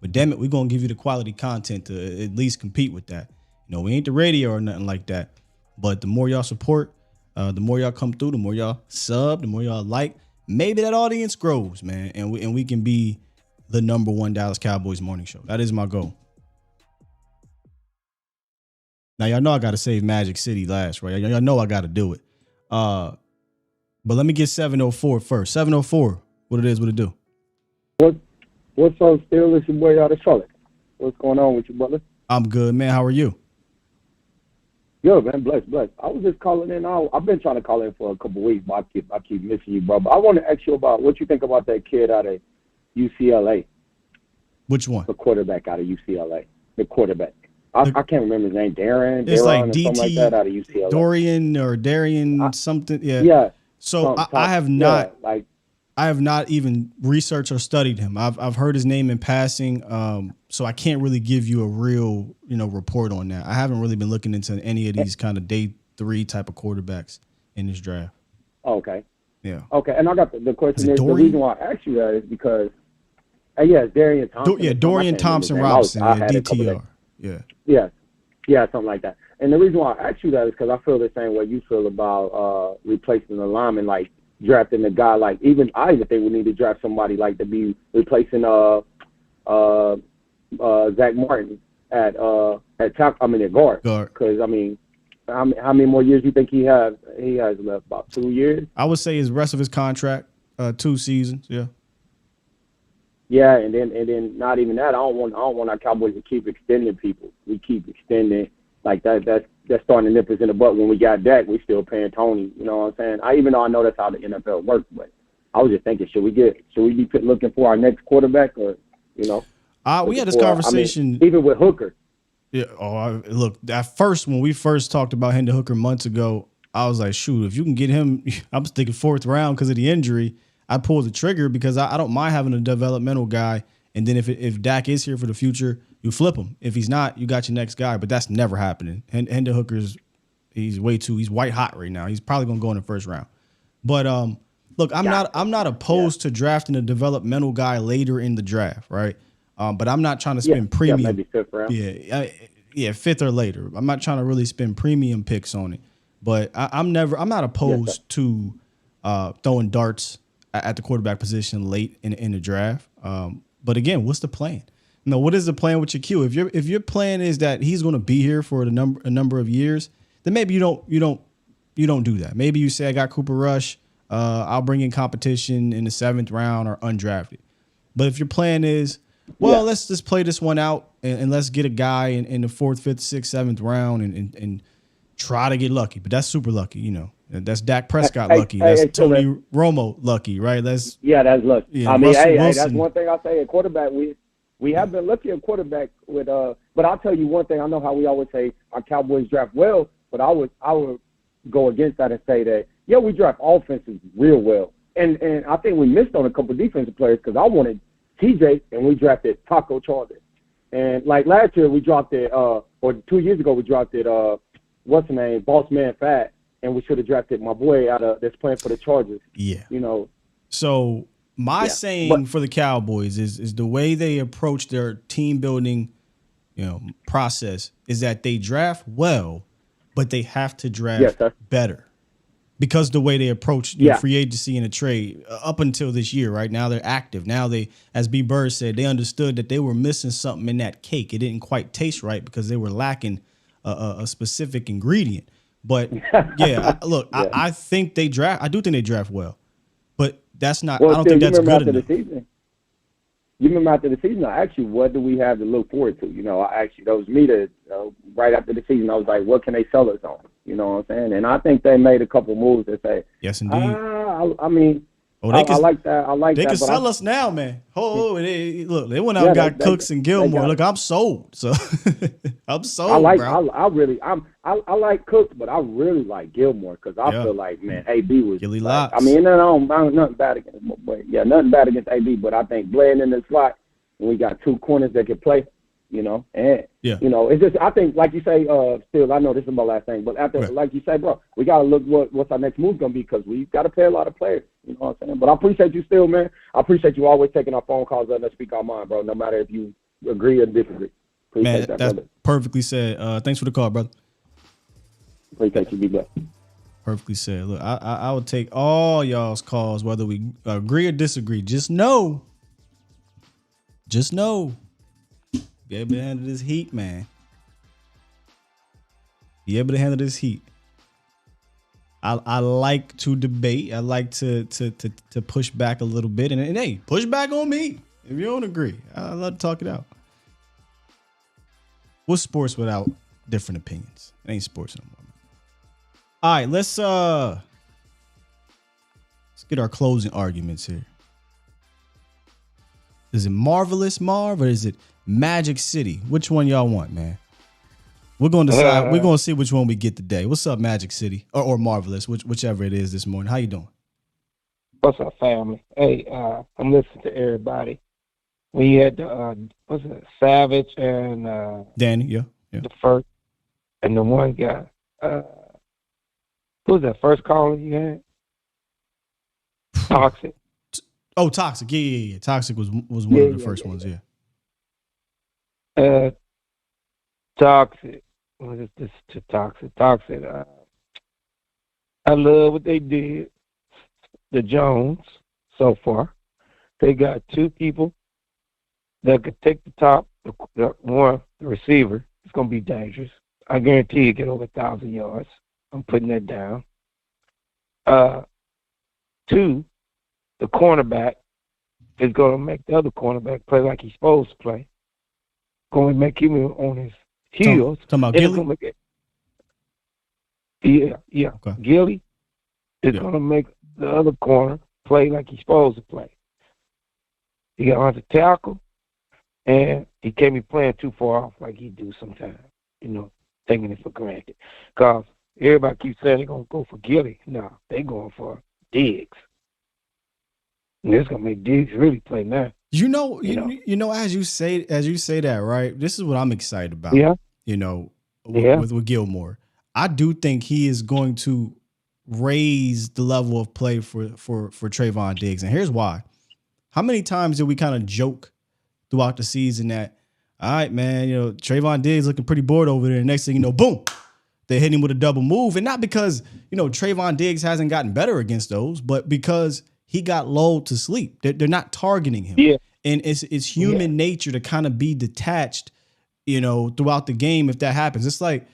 Speaker 3: But damn it, we're going to give you the quality content to at least compete with that. We ain't the radio or nothing like that. But the more y'all support, the more y'all come through, the more y'all sub, the more y'all like, maybe that audience grows, man. And we can be the number one Dallas Cowboys morning show. That is my goal. Now, y'all know I got to save Magic City last, right? Y'all know I got to do it. But let me get 704 first. 704, what it do?
Speaker 14: What's up, Steele? It's your boy out of Charlotte. What's going on with you, brother?
Speaker 3: I'm good, man. How are you?
Speaker 14: Good, man. Blessed. I was just calling in. I've been trying to call in for a couple of weeks, but I keep missing you, bro. But I want to ask you about what you think about that kid out of UCLA.
Speaker 3: Which one?
Speaker 14: The quarterback out of UCLA. The quarterback. I can't remember his name. Daron.
Speaker 3: It's like
Speaker 14: DT, something like that out of UCLA.
Speaker 3: Darian something. Yeah.
Speaker 14: Yeah.
Speaker 3: So I have not. Yeah, I have not even researched or studied him. I've heard his name in passing, so I can't really give you a real report on that. I haven't really been looking into any of these kind of day 3 type of quarterbacks in this draft.
Speaker 14: Okay.
Speaker 3: Yeah.
Speaker 14: Okay, and I got the question is the reason why I asked you that is because it's Darian Thompson.
Speaker 3: Dorian Thompson Robinson, DTR.
Speaker 14: Yeah, something like that. And the reason why I asked you that is because I feel the same way you feel about replacing the lineman, like drafting a guy like I even think we need to draft somebody like to be replacing Zach Martin at guard. Because how many more years do you think he has? He has left about 2 years.
Speaker 3: I would say his rest of his contract, 2 seasons. Yeah.
Speaker 14: Yeah, and then not even that. I don't want our Cowboys to keep extending people. We keep extending like that. That's starting to nip us in the butt. When we got Dak, we still paying Tony. You know what I'm saying? Even though I know that's how the NFL works, but I was just thinking, should we be looking for our next quarterback, or
Speaker 3: we had this conversation
Speaker 14: even with Hooker.
Speaker 3: Yeah. Look, at first when we first talked about Hendon Hooker months ago, I was like, shoot, if you can get him, I was thinking 4th round because of the injury. I pull the trigger because I don't mind having a developmental guy. And then if Dak is here for the future, you flip him. If he's not, you got your next guy. But that's never happening. Hendon Hooker's he's white hot right now. He's probably gonna go in the 1st round. But look, I'm not opposed to drafting a developmental guy later in the draft, right? But I'm not trying to spend premium.
Speaker 14: Maybe 5th round.
Speaker 3: Yeah, 5th or later. I'm not trying to really spend premium picks on it. But I'm not opposed to throwing darts at the quarterback position late in the draft. But again, what's the plan? What is the plan with your Q? If your plan is that he's going to be here for a number of years, then maybe you don't do that. Maybe you say, I got Cooper Rush. I'll bring in competition in the 7th round or undrafted. But if your plan is, let's just play this one out and let's get a guy in the 4th, 5th, 6th, 7th round and try to get lucky. But that's super lucky, That's Dak Prescott lucky. That's Tony Romo lucky, right? That's
Speaker 14: lucky.
Speaker 3: Yeah,
Speaker 14: I mean,
Speaker 3: Russell
Speaker 14: that's
Speaker 3: Wilson.
Speaker 14: one thing I say at quarterback. We have been lucky at quarterback with but I'll tell you one thing. I know how we always say our Cowboys draft well, but I would go against that and say that we draft offenses real well, and I think we missed on a couple of defensive players because I wanted TJ and we drafted Taco Charter, and like last year we dropped it or 2 years ago we dropped it what's the name, Boss Man Fat. And we should have drafted my boy that's playing for the Chargers.
Speaker 3: Yeah.
Speaker 14: So
Speaker 3: my saying for the Cowboys is the way they approach their team building, process is that they draft well, but they have to draft better. Because the way they approach free agency and a trade up until this year, right? Now they're active. Now they, as B. Bird said, they understood that they were missing something in that cake. It didn't quite taste right because they were lacking a specific ingredient. But I think they draft. I do think they draft well, but that's not. I don't think that's good enough.
Speaker 14: You remember after the season, I asked you, what do we have to look forward to? I asked you, that was me right after the season. I was like, what can they sell us on? You know what I'm saying? And I think they made a couple moves that say,
Speaker 3: yes, indeed.
Speaker 14: I mean,
Speaker 3: I
Speaker 14: like that. I like
Speaker 3: they
Speaker 14: that.
Speaker 3: They can sell us now, man. Look, they went out and got Cooks and Gilmore. Look, I'm sold. So I'm sold, bro.
Speaker 14: I like Cooks, but I really like Gilmore because I feel like, man, AB was.
Speaker 3: Gilly Locks.
Speaker 14: I mean, I don't nothing bad against him, but nothing bad against AB. But I think Bland in the slot, when we got 2 corners that can play, and it's just, I think, like you say, still, I know this is my last thing, but like you say, bro, we got to look what's our next move going to be because we got to pay a lot of players. You know what I'm saying? But I appreciate you still, man. I appreciate you always taking our phone calls and letting us speak our mind, bro, no matter if you agree or disagree. Appreciate that,
Speaker 3: that's
Speaker 14: brother.
Speaker 3: Perfectly said. Thanks for the call, brother.
Speaker 14: Appreciate you. Be blessed.
Speaker 3: Perfectly said. Look, I would take all y'all's calls, whether we agree or disagree. Just know. Be able to handle this heat, man. Be able to handle this heat. I like to debate. I like to push back a little bit. And hey, push back on me if you don't agree. I love to talk it out. What's sports without different opinions? It ain't sports no more. All right, let's get our closing arguments here. Is it Marvelous Marv or is it Magic City? Which one y'all want, man? We're going to decide. We're going to see which one we get today. What's up, Magic City or Marvelous, whichever it is this morning. How you doing?
Speaker 15: What's up, family? Hey, I'm listening to everybody. We had what's it, Savage and
Speaker 3: Danny, yeah,
Speaker 15: the first and the one guy. Who was that first caller you had? Toxic.
Speaker 3: Oh, Toxic. Yeah. Toxic was one of the first ones. Yeah.
Speaker 15: Toxic. What is this to toxic? Toxic. I love what they did. The Jones so far. They got two people that could take the top. The receiver. It's gonna be dangerous. I guarantee you get over 1,000 yards. I'm putting that down. Two, the cornerback is gonna make the other cornerback play like he's supposed to play. Going to make him on his heels.
Speaker 3: Talking about Gilly?
Speaker 15: Yeah. Okay. Gilly is going to make the other corner play like he's supposed to play. He got on the tackle, and he can't be playing too far off like he do sometimes, taking it for granted. Because everybody keeps saying they're going to go for Gilly. No, they're going for Diggs. And it's going to make Diggs really play now.
Speaker 3: You know, as you say that, right? This is what I'm excited about.
Speaker 15: Yeah.
Speaker 3: With Gilmore. I do think he is going to raise the level of play for Trayvon Diggs. And here's why. How many times did we kind of joke throughout the season that, all right, man, Trayvon Diggs looking pretty bored over there. Next thing you know, boom, they hit him with a double move. And not because, Trayvon Diggs hasn't gotten better against those, but because he got lulled to sleep. They're not targeting him.
Speaker 15: Yeah.
Speaker 3: And it's human nature to kind of be detached, throughout the game if that happens. It's like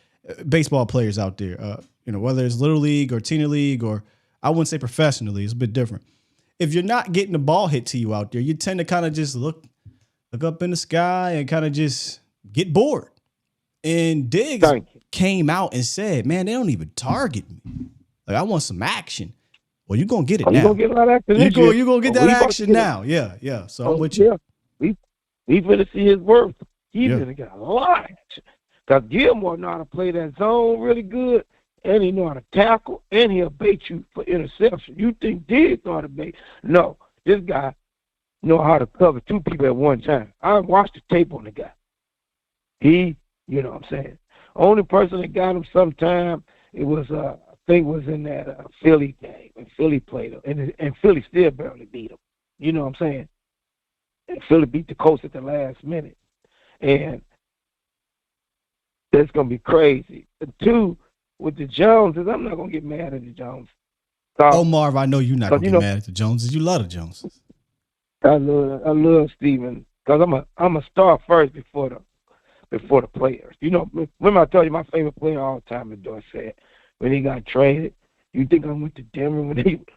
Speaker 3: baseball players out there, whether it's Little League or Teen League or I wouldn't say professionally, it's a bit different. If you're not getting the ball hit to you out there, you tend to kind of just look up in the sky and kind of just get bored. And Diggs came out and said, man, they don't even target me. Like, I want some action. Well, you're going to get it now.
Speaker 15: You're going to get a lot of action.
Speaker 3: You're going to get that action now. Yeah. So I'm with you.
Speaker 15: We better see his worth. He's going to get a lot of action. Because Gilmore know how to play that zone really good, and he know how to tackle, and he'll bait you for interception. You think Diggs know how to bait? No. This guy know how to cover two people at one time. I watched the tape on the guy. He, what I'm saying. Only person that got him sometime, it was I think was in that Philly game, and Philly played him, and Philly still barely beat him. You know what I'm saying? And Philly beat the Colts at the last minute. And that's going to be crazy. The two, with the Joneses, I'm not going to get mad at the Joneses.
Speaker 3: Marv, I know you're not going to get mad at the Joneses. You love the Joneses.
Speaker 15: I love Steven, because I'm a star first before the players. Remember I told you my favorite player all the time is Dorsett. When he got traded, you think I went to Denver?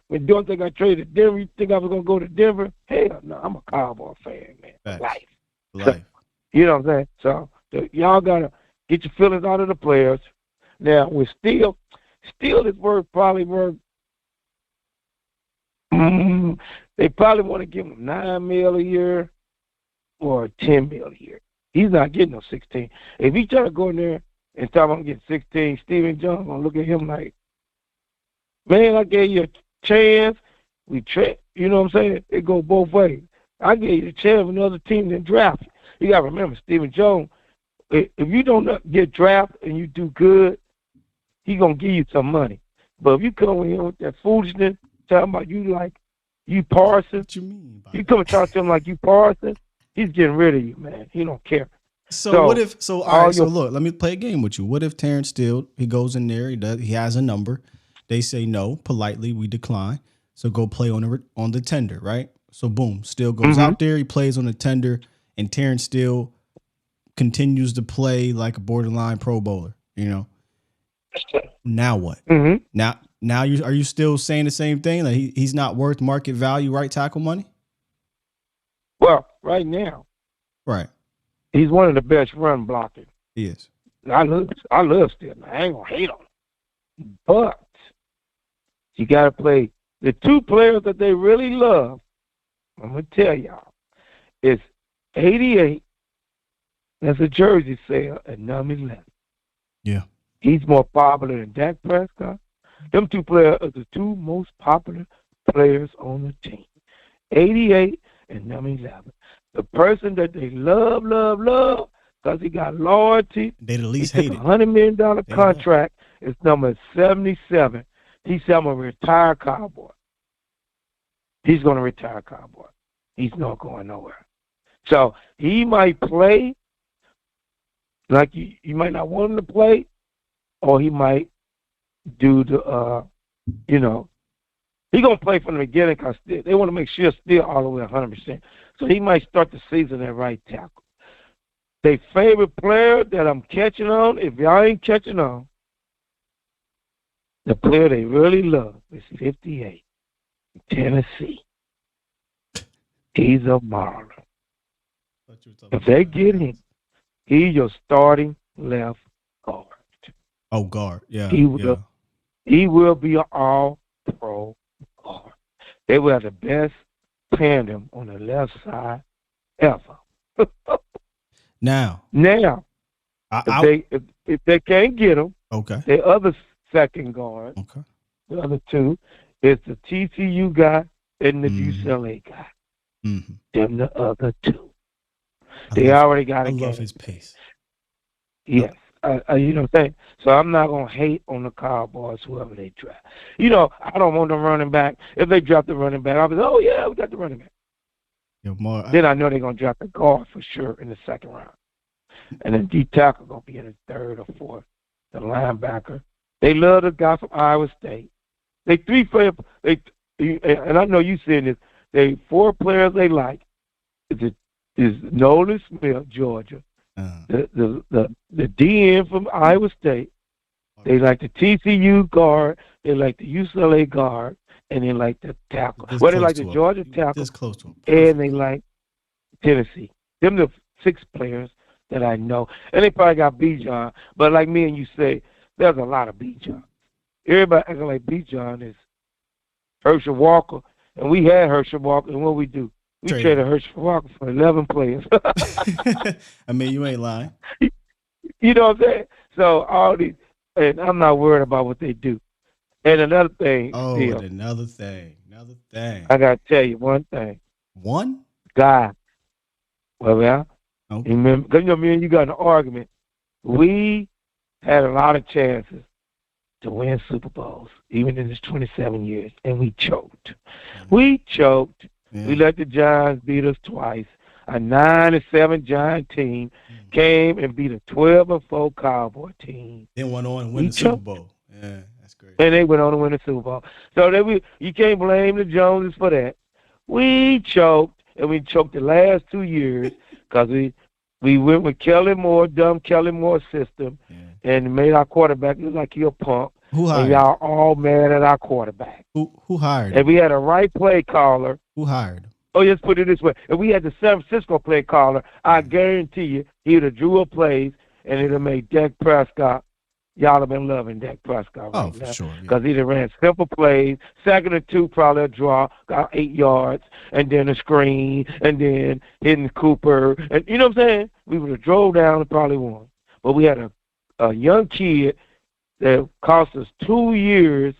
Speaker 15: When Dorsett got traded to Denver, you think I was going to go to Denver? Hell no, I'm a Cowboy fan, man. Life. So, you know what I'm saying? So y'all got to get your feelings out of the players. Now, with Steele is probably worth they probably want to give him $9 million a year or $10 million a year. He's not getting no 16. If he try to go in there and tell him I'm getting 16, Steven Jones gonna look at him like, man, I gave you a chance. You know what I'm saying? It go both ways. I gave you a chance when another team didn't draft you. You gotta remember, Steven Jones, if you don't get drafted and you do good, he gonna give you some money. But if you come in here with that foolishness, talking about you Parsons,
Speaker 3: what you mean by
Speaker 15: you come and talk to him like you Parsons, he's getting rid of you, man. He don't care.
Speaker 3: So what if? So all right. So look, let me play a game with you. What if Terence Steele, he goes in there, he has a number. They say no, politely we decline. So go play on the tender, right? So boom, Steele goes out there, he plays on the tender, and Terence Steele continues to play like a borderline Pro Bowler. Now what? Now are you still saying the same thing? Like he's not worth market value right tackle money?
Speaker 15: Well, right now,
Speaker 3: right.
Speaker 15: He's one of the best run blockers.
Speaker 3: He is.
Speaker 15: I love Steele. I ain't gonna hate on him, but you gotta play the two players that they really love. I'm gonna tell y'all, it's 88. That's a jersey sale at number 11.
Speaker 3: Yeah.
Speaker 15: He's more popular than Dak Prescott. Them two players are the two most popular players on the team. 88 and number 11. The person that they love, because he got loyalty.
Speaker 3: They at least hate it.
Speaker 15: $100 million contract is number 77. He said, I'm a retired Cowboy. He's going to retire Cowboy. He's not going nowhere. So he might play Like you might not want him to play, or he might do the, you know, he gonna play from the beginning because they want to make sure still all the way 100%. So he might start the season at right tackle. Their favorite player that I'm catching on, if y'all ain't catching on, the player they really love is 58, Tennessee. He's a marvel. If they get him, he's your starting left guard.
Speaker 3: Oh, guard. Yeah.
Speaker 15: He will be an all-pro guard. They will have the best tandem on the left side ever.
Speaker 3: Now,
Speaker 15: if they can't get him,
Speaker 3: okay,
Speaker 15: the other second guard,
Speaker 3: okay,
Speaker 15: the other two, is the TCU guy and the UCLA guy.
Speaker 3: Mm-hmm.
Speaker 15: Them the other two. They already got a game.
Speaker 3: I love his pace.
Speaker 15: Yes. You know what I'm saying? So I'm not going to hate on the Cowboys, whoever they draft. You know, I don't want them running back. If they draft the running back, I'll be like, oh, yeah, we got the running back. Then I know they're going to draft the guard for sure in the second round. And then D-tackle going to be in the third or fourth, the linebacker. They love the guy from Iowa State. They and I know you saying this, they 4 players they like is Nolan Smith, Georgia. The DN from Iowa State. They like the TCU guard. They like the UCLA guard, and they like the tackle. They like the Georgia tackle, and they like Tennessee. Them the 6 players that I know, and they probably got Bijan. But like me and you say, there's a lot of Bijan. Everybody acting like Bijan is Herschel Walker, and we had Herschel Walker, and what we do? We traded Herschel Walker for 11 players.
Speaker 3: I mean, you ain't lying.
Speaker 15: You know what I'm saying? So all these, and I'm not worried about what they do. And another thing.
Speaker 3: Another thing.
Speaker 15: I got to tell you one thing.
Speaker 3: One?
Speaker 15: God. Well, yeah.
Speaker 3: Okay.
Speaker 15: Remember, because you know, me and you got in an argument. We had a lot of chances to win Super Bowls, even in this 27 years, and we choked. We choked. Yeah. We let the Giants beat us twice. A 9-7 Giant team came and beat a 12-4 Cowboy team.
Speaker 3: Then went on and win the Super Bowl. Yeah, that's great.
Speaker 15: And they went on to win the Super Bowl. So you can't blame the Joneses for that. We choked, and we choked the last 2 years because we went with Kellen Moore, dumb Kellen Moore system, and made our quarterback look like he a punk.
Speaker 3: Who hired?
Speaker 15: And y'all all mad at our quarterback.
Speaker 3: Who hired?
Speaker 15: And we had a right play caller.
Speaker 3: Who hired?
Speaker 15: Oh, let's put it this way. If we had the San Francisco play caller, I guarantee you he would have drew up plays and it would have made Dak Prescott. Y'all have been loving Dak Prescott right now.
Speaker 3: For sure.
Speaker 15: Because he'd have ran simple plays, 2nd and 2, probably a draw, got 8 yards, and then a screen, and then hitting Cooper. And you know what I'm saying? We would have drove down and probably won. But we had a young kid that cost us 2 years.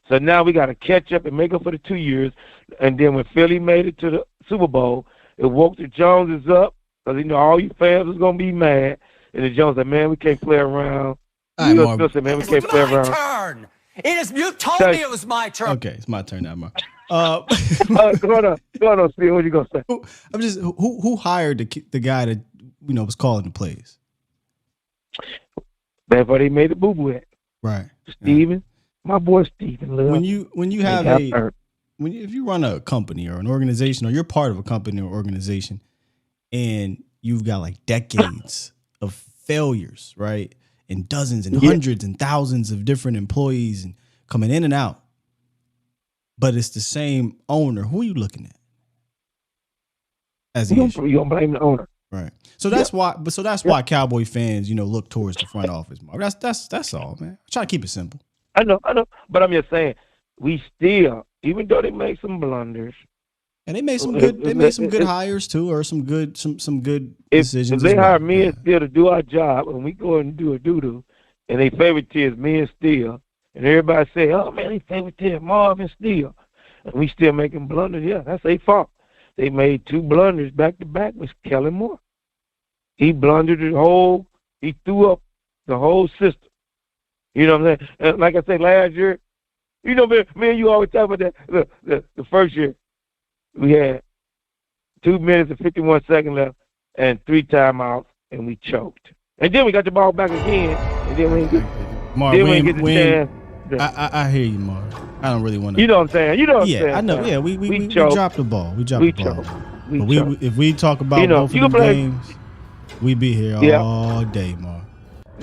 Speaker 15: So now we got to catch up and make up for the 2 years. And then when Philly made it to the Super Bowl, it woke the Joneses up because, you know, all you fans was going to be mad. And the Jones said, man, we can't play around.
Speaker 2: Phil said, man, we can't play around. Turn. You told me it was my turn.
Speaker 3: Okay, it's my turn now, Mark.
Speaker 15: Go on, Steve. What you going to say?
Speaker 3: Who hired the guy that, you know, was calling the plays?
Speaker 15: That's what he made the boo-boo at.
Speaker 3: Right.
Speaker 15: Steven. My boy Steven.
Speaker 3: If you run a company or an organization, or you're part of a company or organization, and you've got like decades of failures, right, and dozens and hundreds and thousands of different employees and coming in and out, but it's the same owner, who are you looking at? As
Speaker 15: you don't blame the owner,
Speaker 3: right? So that's why. So that's why Cowboy fans, you know, look towards the front office. Mark. That's all, man. I try to keep it simple.
Speaker 15: I know, but I'm just saying, we still, even though they make some blunders,
Speaker 3: and they made some good hires too, or some good decisions.
Speaker 15: If they hire me and Steele to do our job, and we go and do a doo-doo, and they favorite tier is me and Steele, and everybody say, oh man, they favorite tier Marv and Steele, and we still making blunders. Yeah, that's their fault. They made 2 blunders back to back with Kellen Moore. He blundered he threw up the whole system. You know what I'm saying? And like I said last year, you know, me and you always talk about that. The first year, we had 2 minutes and 51 seconds left and 3 timeouts, and we choked. And then we got the ball back again, and then we didn't get,
Speaker 3: Marv,
Speaker 15: then we didn't get the chance.
Speaker 3: I hear you, Marv. I don't really want to.
Speaker 15: You know what I'm saying? You know what I'm saying?
Speaker 3: Yeah, I know. Yeah, we dropped the ball. We dropped the ball. But if we talk about both of the games, we be here all day, Marv.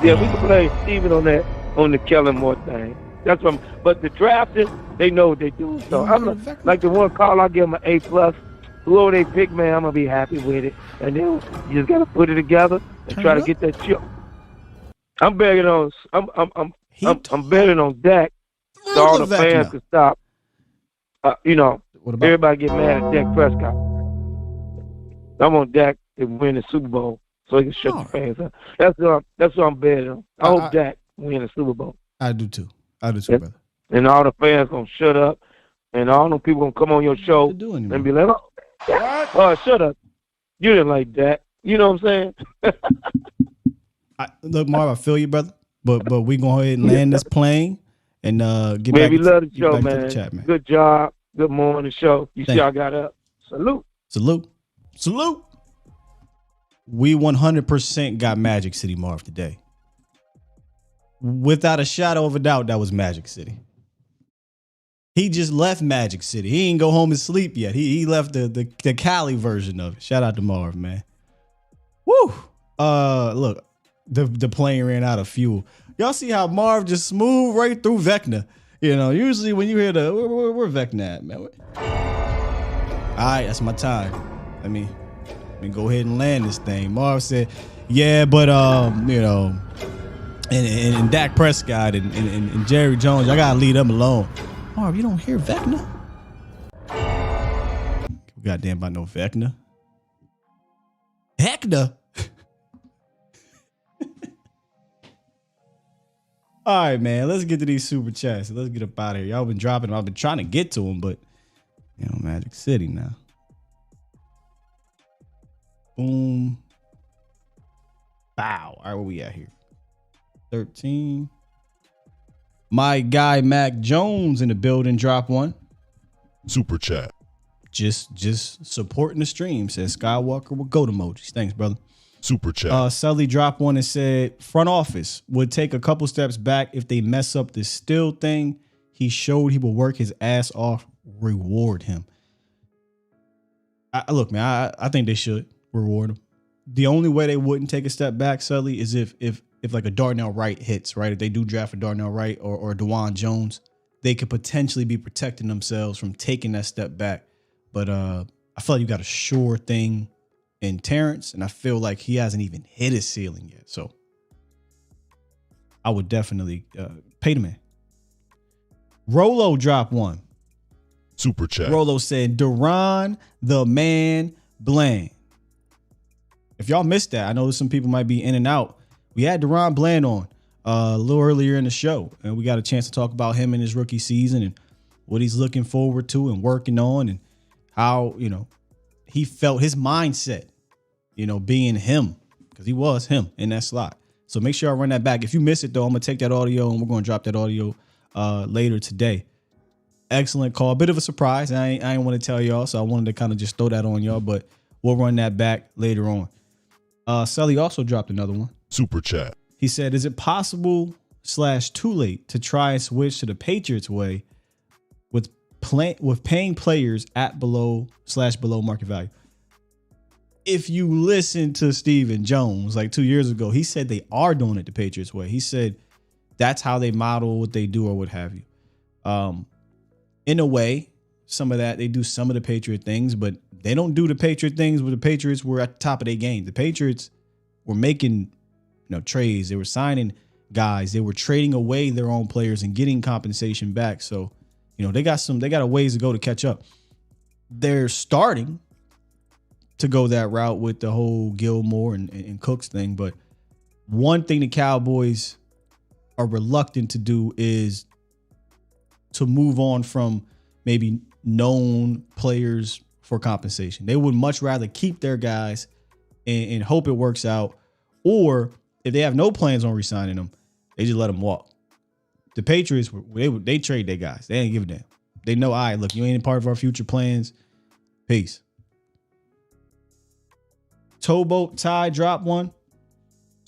Speaker 15: Yeah, we can play Steven on the Kellen Moore thing. That's what. But the drafting, they know what they do. So I'm like the one call, I give them an A+. Whoever they pick, man, I'm gonna be happy with it. And then you just gotta put it together and try to get that chip. I'm betting on. I'm betting on Dak. So all the fans can stop. Everybody get mad at Dak Prescott. I'm on Dak to win the Super Bowl, so he can shut the fans up. That's what I'm betting on. I hope Dak win the Super Bowl.
Speaker 3: I do too, brother.
Speaker 15: And all the fans gonna shut up, and all them people gonna come on your show and be like, "Oh, shut up! You didn't like Dak." You know what I'm saying?
Speaker 3: Look, Marv, I feel you, brother. But we gonna go ahead and land this plane and get back.
Speaker 15: We love the show,
Speaker 3: back
Speaker 15: man.
Speaker 3: to the chat, man.
Speaker 15: Good job. Good morning show. You see, I got up. Salute.
Speaker 3: We 100% got Magic City, Marv, today. Without a shadow of a doubt, that was Magic City. He just left Magic City. He ain't go home and sleep yet. He left the Cali version of it. Shout out to Marv, man. Woo! Look, the plane ran out of fuel. Y'all see how Marv just smooth right through Vecna. You know, usually when you hear where Vecna at, man. All right, that's my time. Let me go ahead and land this thing. Marv said, yeah, but and Dak Prescott and Jerry Jones, I gotta leave them alone. Marv, you don't hear Vecna? Goddamn about no Vecna. Heckna. All right, man. Let's get to these super chats. Let's get up out of here. Y'all been dropping them. I've been trying to get to them, but Magic City now. Boom. Bow. All right, where we at here? 13. My guy Mac Jones in the building. Drop one.
Speaker 16: Super chat.
Speaker 3: Just supporting the stream. Says Skywalker with goat emojis. Thanks, brother.
Speaker 16: Super chat.
Speaker 3: Sully dropped one and said front office would take a couple steps back if they mess up this Still thing. He showed he will work his ass off. Reward him. Look, man, I think they should reward him. The only way they wouldn't take a step back, Sully, is if like a Darnell Wright hits, right? If they do draft a Darnell Wright or DeJuan Jones, they could potentially be protecting themselves from taking that step back. But I feel like you got a sure thing in Terence, and I feel like he hasn't even hit his ceiling yet. So I would definitely pay the man. Rolo dropped one.
Speaker 16: Super chat.
Speaker 3: Rolo said, Daron the man Bland. If y'all missed that, I know some people might be in and out. We had Daron Bland on a little earlier in the show, and we got a chance to talk about him in his rookie season and what he's looking forward to and working on, and how, he felt his mindset, being him, because he was him in that slot. So make sure I run that back. If you miss it, though, I'm going to take that audio and we're going to drop that audio later today. Excellent call. Bit of a surprise. I ain't want to tell y'all, so I wanted to kind of just throw that on y'all, but we'll run that back later on. Sully also dropped another one.
Speaker 16: Super chat.
Speaker 3: He said, is it possible / too late to try and switch to the Patriots way with paying players at below market value? If you listen to Stephen Jones, like 2 years ago, he said they are doing it the Patriots way. He said that's how they model what they do or what have you. In a way, some of that, they do some of the Patriot things, but they don't do the Patriot things where the Patriots were at the top of their game. The Patriots were making trades. They were signing guys. They were trading away their own players and getting compensation back. So, they got a ways to go to catch up. They're starting to go that route with the whole Gilmore and Cooks thing. But one thing the Cowboys are reluctant to do is to move on from maybe known players for compensation. They would much rather keep their guys and hope it works out. Or if they have no plans on re-signing them, they just let them walk. The Patriots, they trade their guys. They ain't give a damn. They know, all right, look, you ain't a part of our future plans. Peace. Towboat Ty dropped one.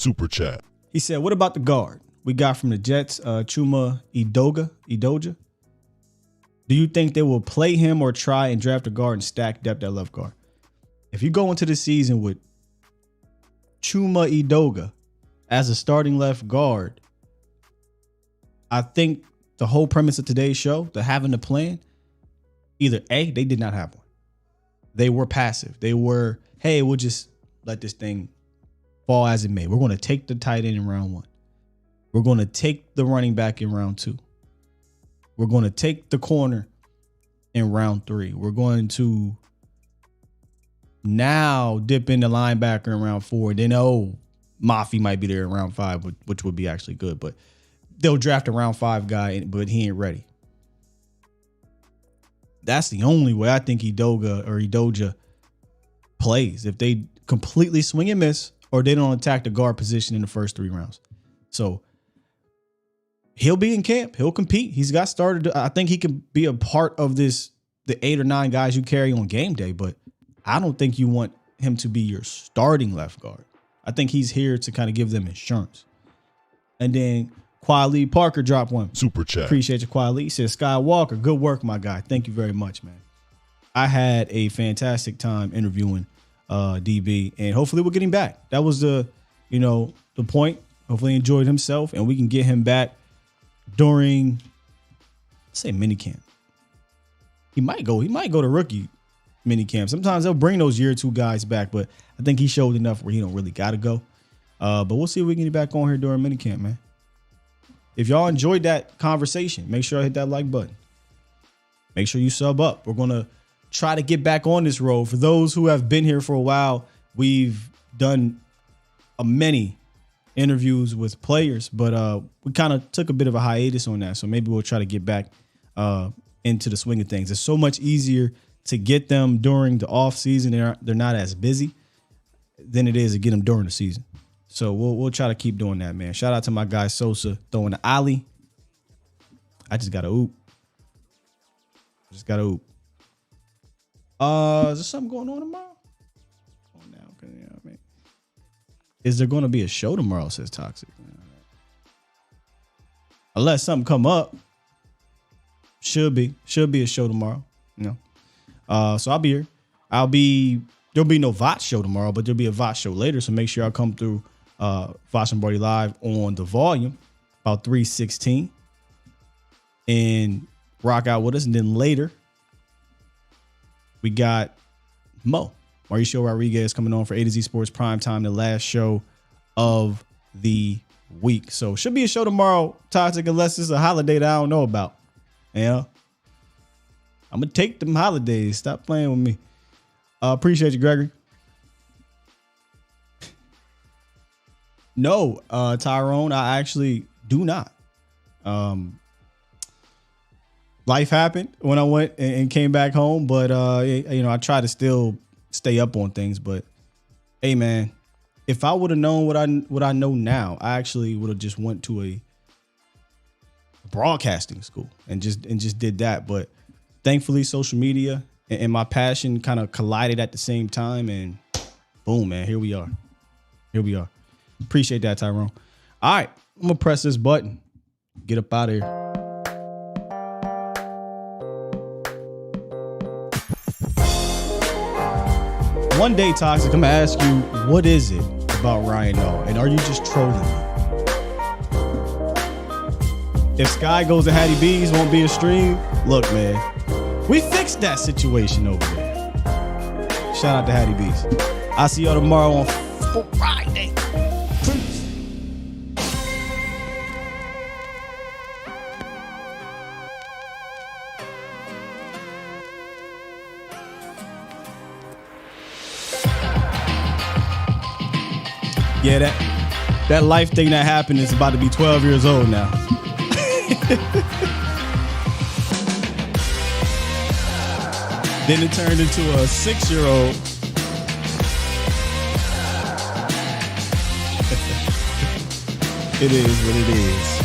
Speaker 16: Super chat.
Speaker 3: He said, what about the guard we got from the Jets, Chuma Idoja? Do you think they will play him or try and draft a guard and stack depth at left guard? If you go into the season with Chuma Idoga as a starting left guard, I think the whole premise of today's show, the having the plan, either A, they did not have one. They were passive. They were, hey, we'll just let this thing fall as it may. We're going to take the tight end in round 1. We're going to take the running back in round 2. We're going to take the corner in round 3. We're going to now dip into linebacker in round 4. Then, Mafi might be there in round 5, which would be actually good. But they'll draft a round 5 guy, but he ain't ready. That's the only way I think Idoja plays. If they completely swing and miss, or they don't attack the guard position in the first 3 rounds. So he'll be in camp. He'll compete. He's got started. I think he can be a part of the 8 or 9 guys you carry on game day, but I don't think you want him to be your starting left guard. I think he's here to kind of give them insurance. And then Quali Parker dropped one.
Speaker 16: Super chat.
Speaker 3: Appreciate you, Quali. He says, Skywalker, good work, my guy. Thank you very much, man. I had a fantastic time interviewing DB, and hopefully we'll get him back. That was the point. Hopefully he enjoyed himself, and we can get him back during, let's say, minicamp. He might go to rookie minicamp. Sometimes they'll bring those year 2 guys back, but I think he showed enough where he don't really got to go. But we'll see if we can get back on here during minicamp, man. If y'all enjoyed that conversation, make sure I hit that like button. Make sure you sub up. We're going to try to get back on this road. For those who have been here for a while, we've done many interviews with players, but we kind of took a bit of a hiatus on that. So maybe we'll try to get back into the swing of things. It's so much easier to get them during the off season. They're not as busy than it is to get them during the season. So we'll try to keep doing that, man. Shout out to my guy Sosa throwing the ollie. I just got to oop. Is there something going on tomorrow? Is there going to be a show tomorrow, says Toxic? Unless something come up. Should be a show tomorrow. So I'll be here. There'll be no VOT show tomorrow, but there'll be a VOT show later. So make sure y'all come through Vosh and Brody Live on the volume about 3:16 and rock out with us. And then later we got Mauricio Rodriguez coming on for A to Z Sports Primetime, the last show of the week. So should be a show tomorrow, Toxic, unless it's a holiday that I don't know about. Yeah. I'm going to take them holidays. Stop playing with me. Appreciate you, Gregory. No, Tyrone, I actually do not. Life happened when I went and came back home, but I try to still stay up on things. But hey, man, if I would have known what I know now, I actually would have just went to a broadcasting school and just did that. But thankfully, social media and my passion kind of collided at the same time, and boom, man, here we are. Appreciate that, Tyrone. All right, I'm gonna press this button. Get up out of here. One day, Toxic, I'm gonna ask you, what is it about Ryan O? And are you just trolling me? If Sky goes to Hattie B's, won't be a stream. Look, man, we fixed that situation over there. Shout out to Hattie B's. I'll see y'all tomorrow on Friday. Peace. Yeah, that life thing that happened is about to be 12 years old now. Then it turned into a 6-year-old. It is what it is.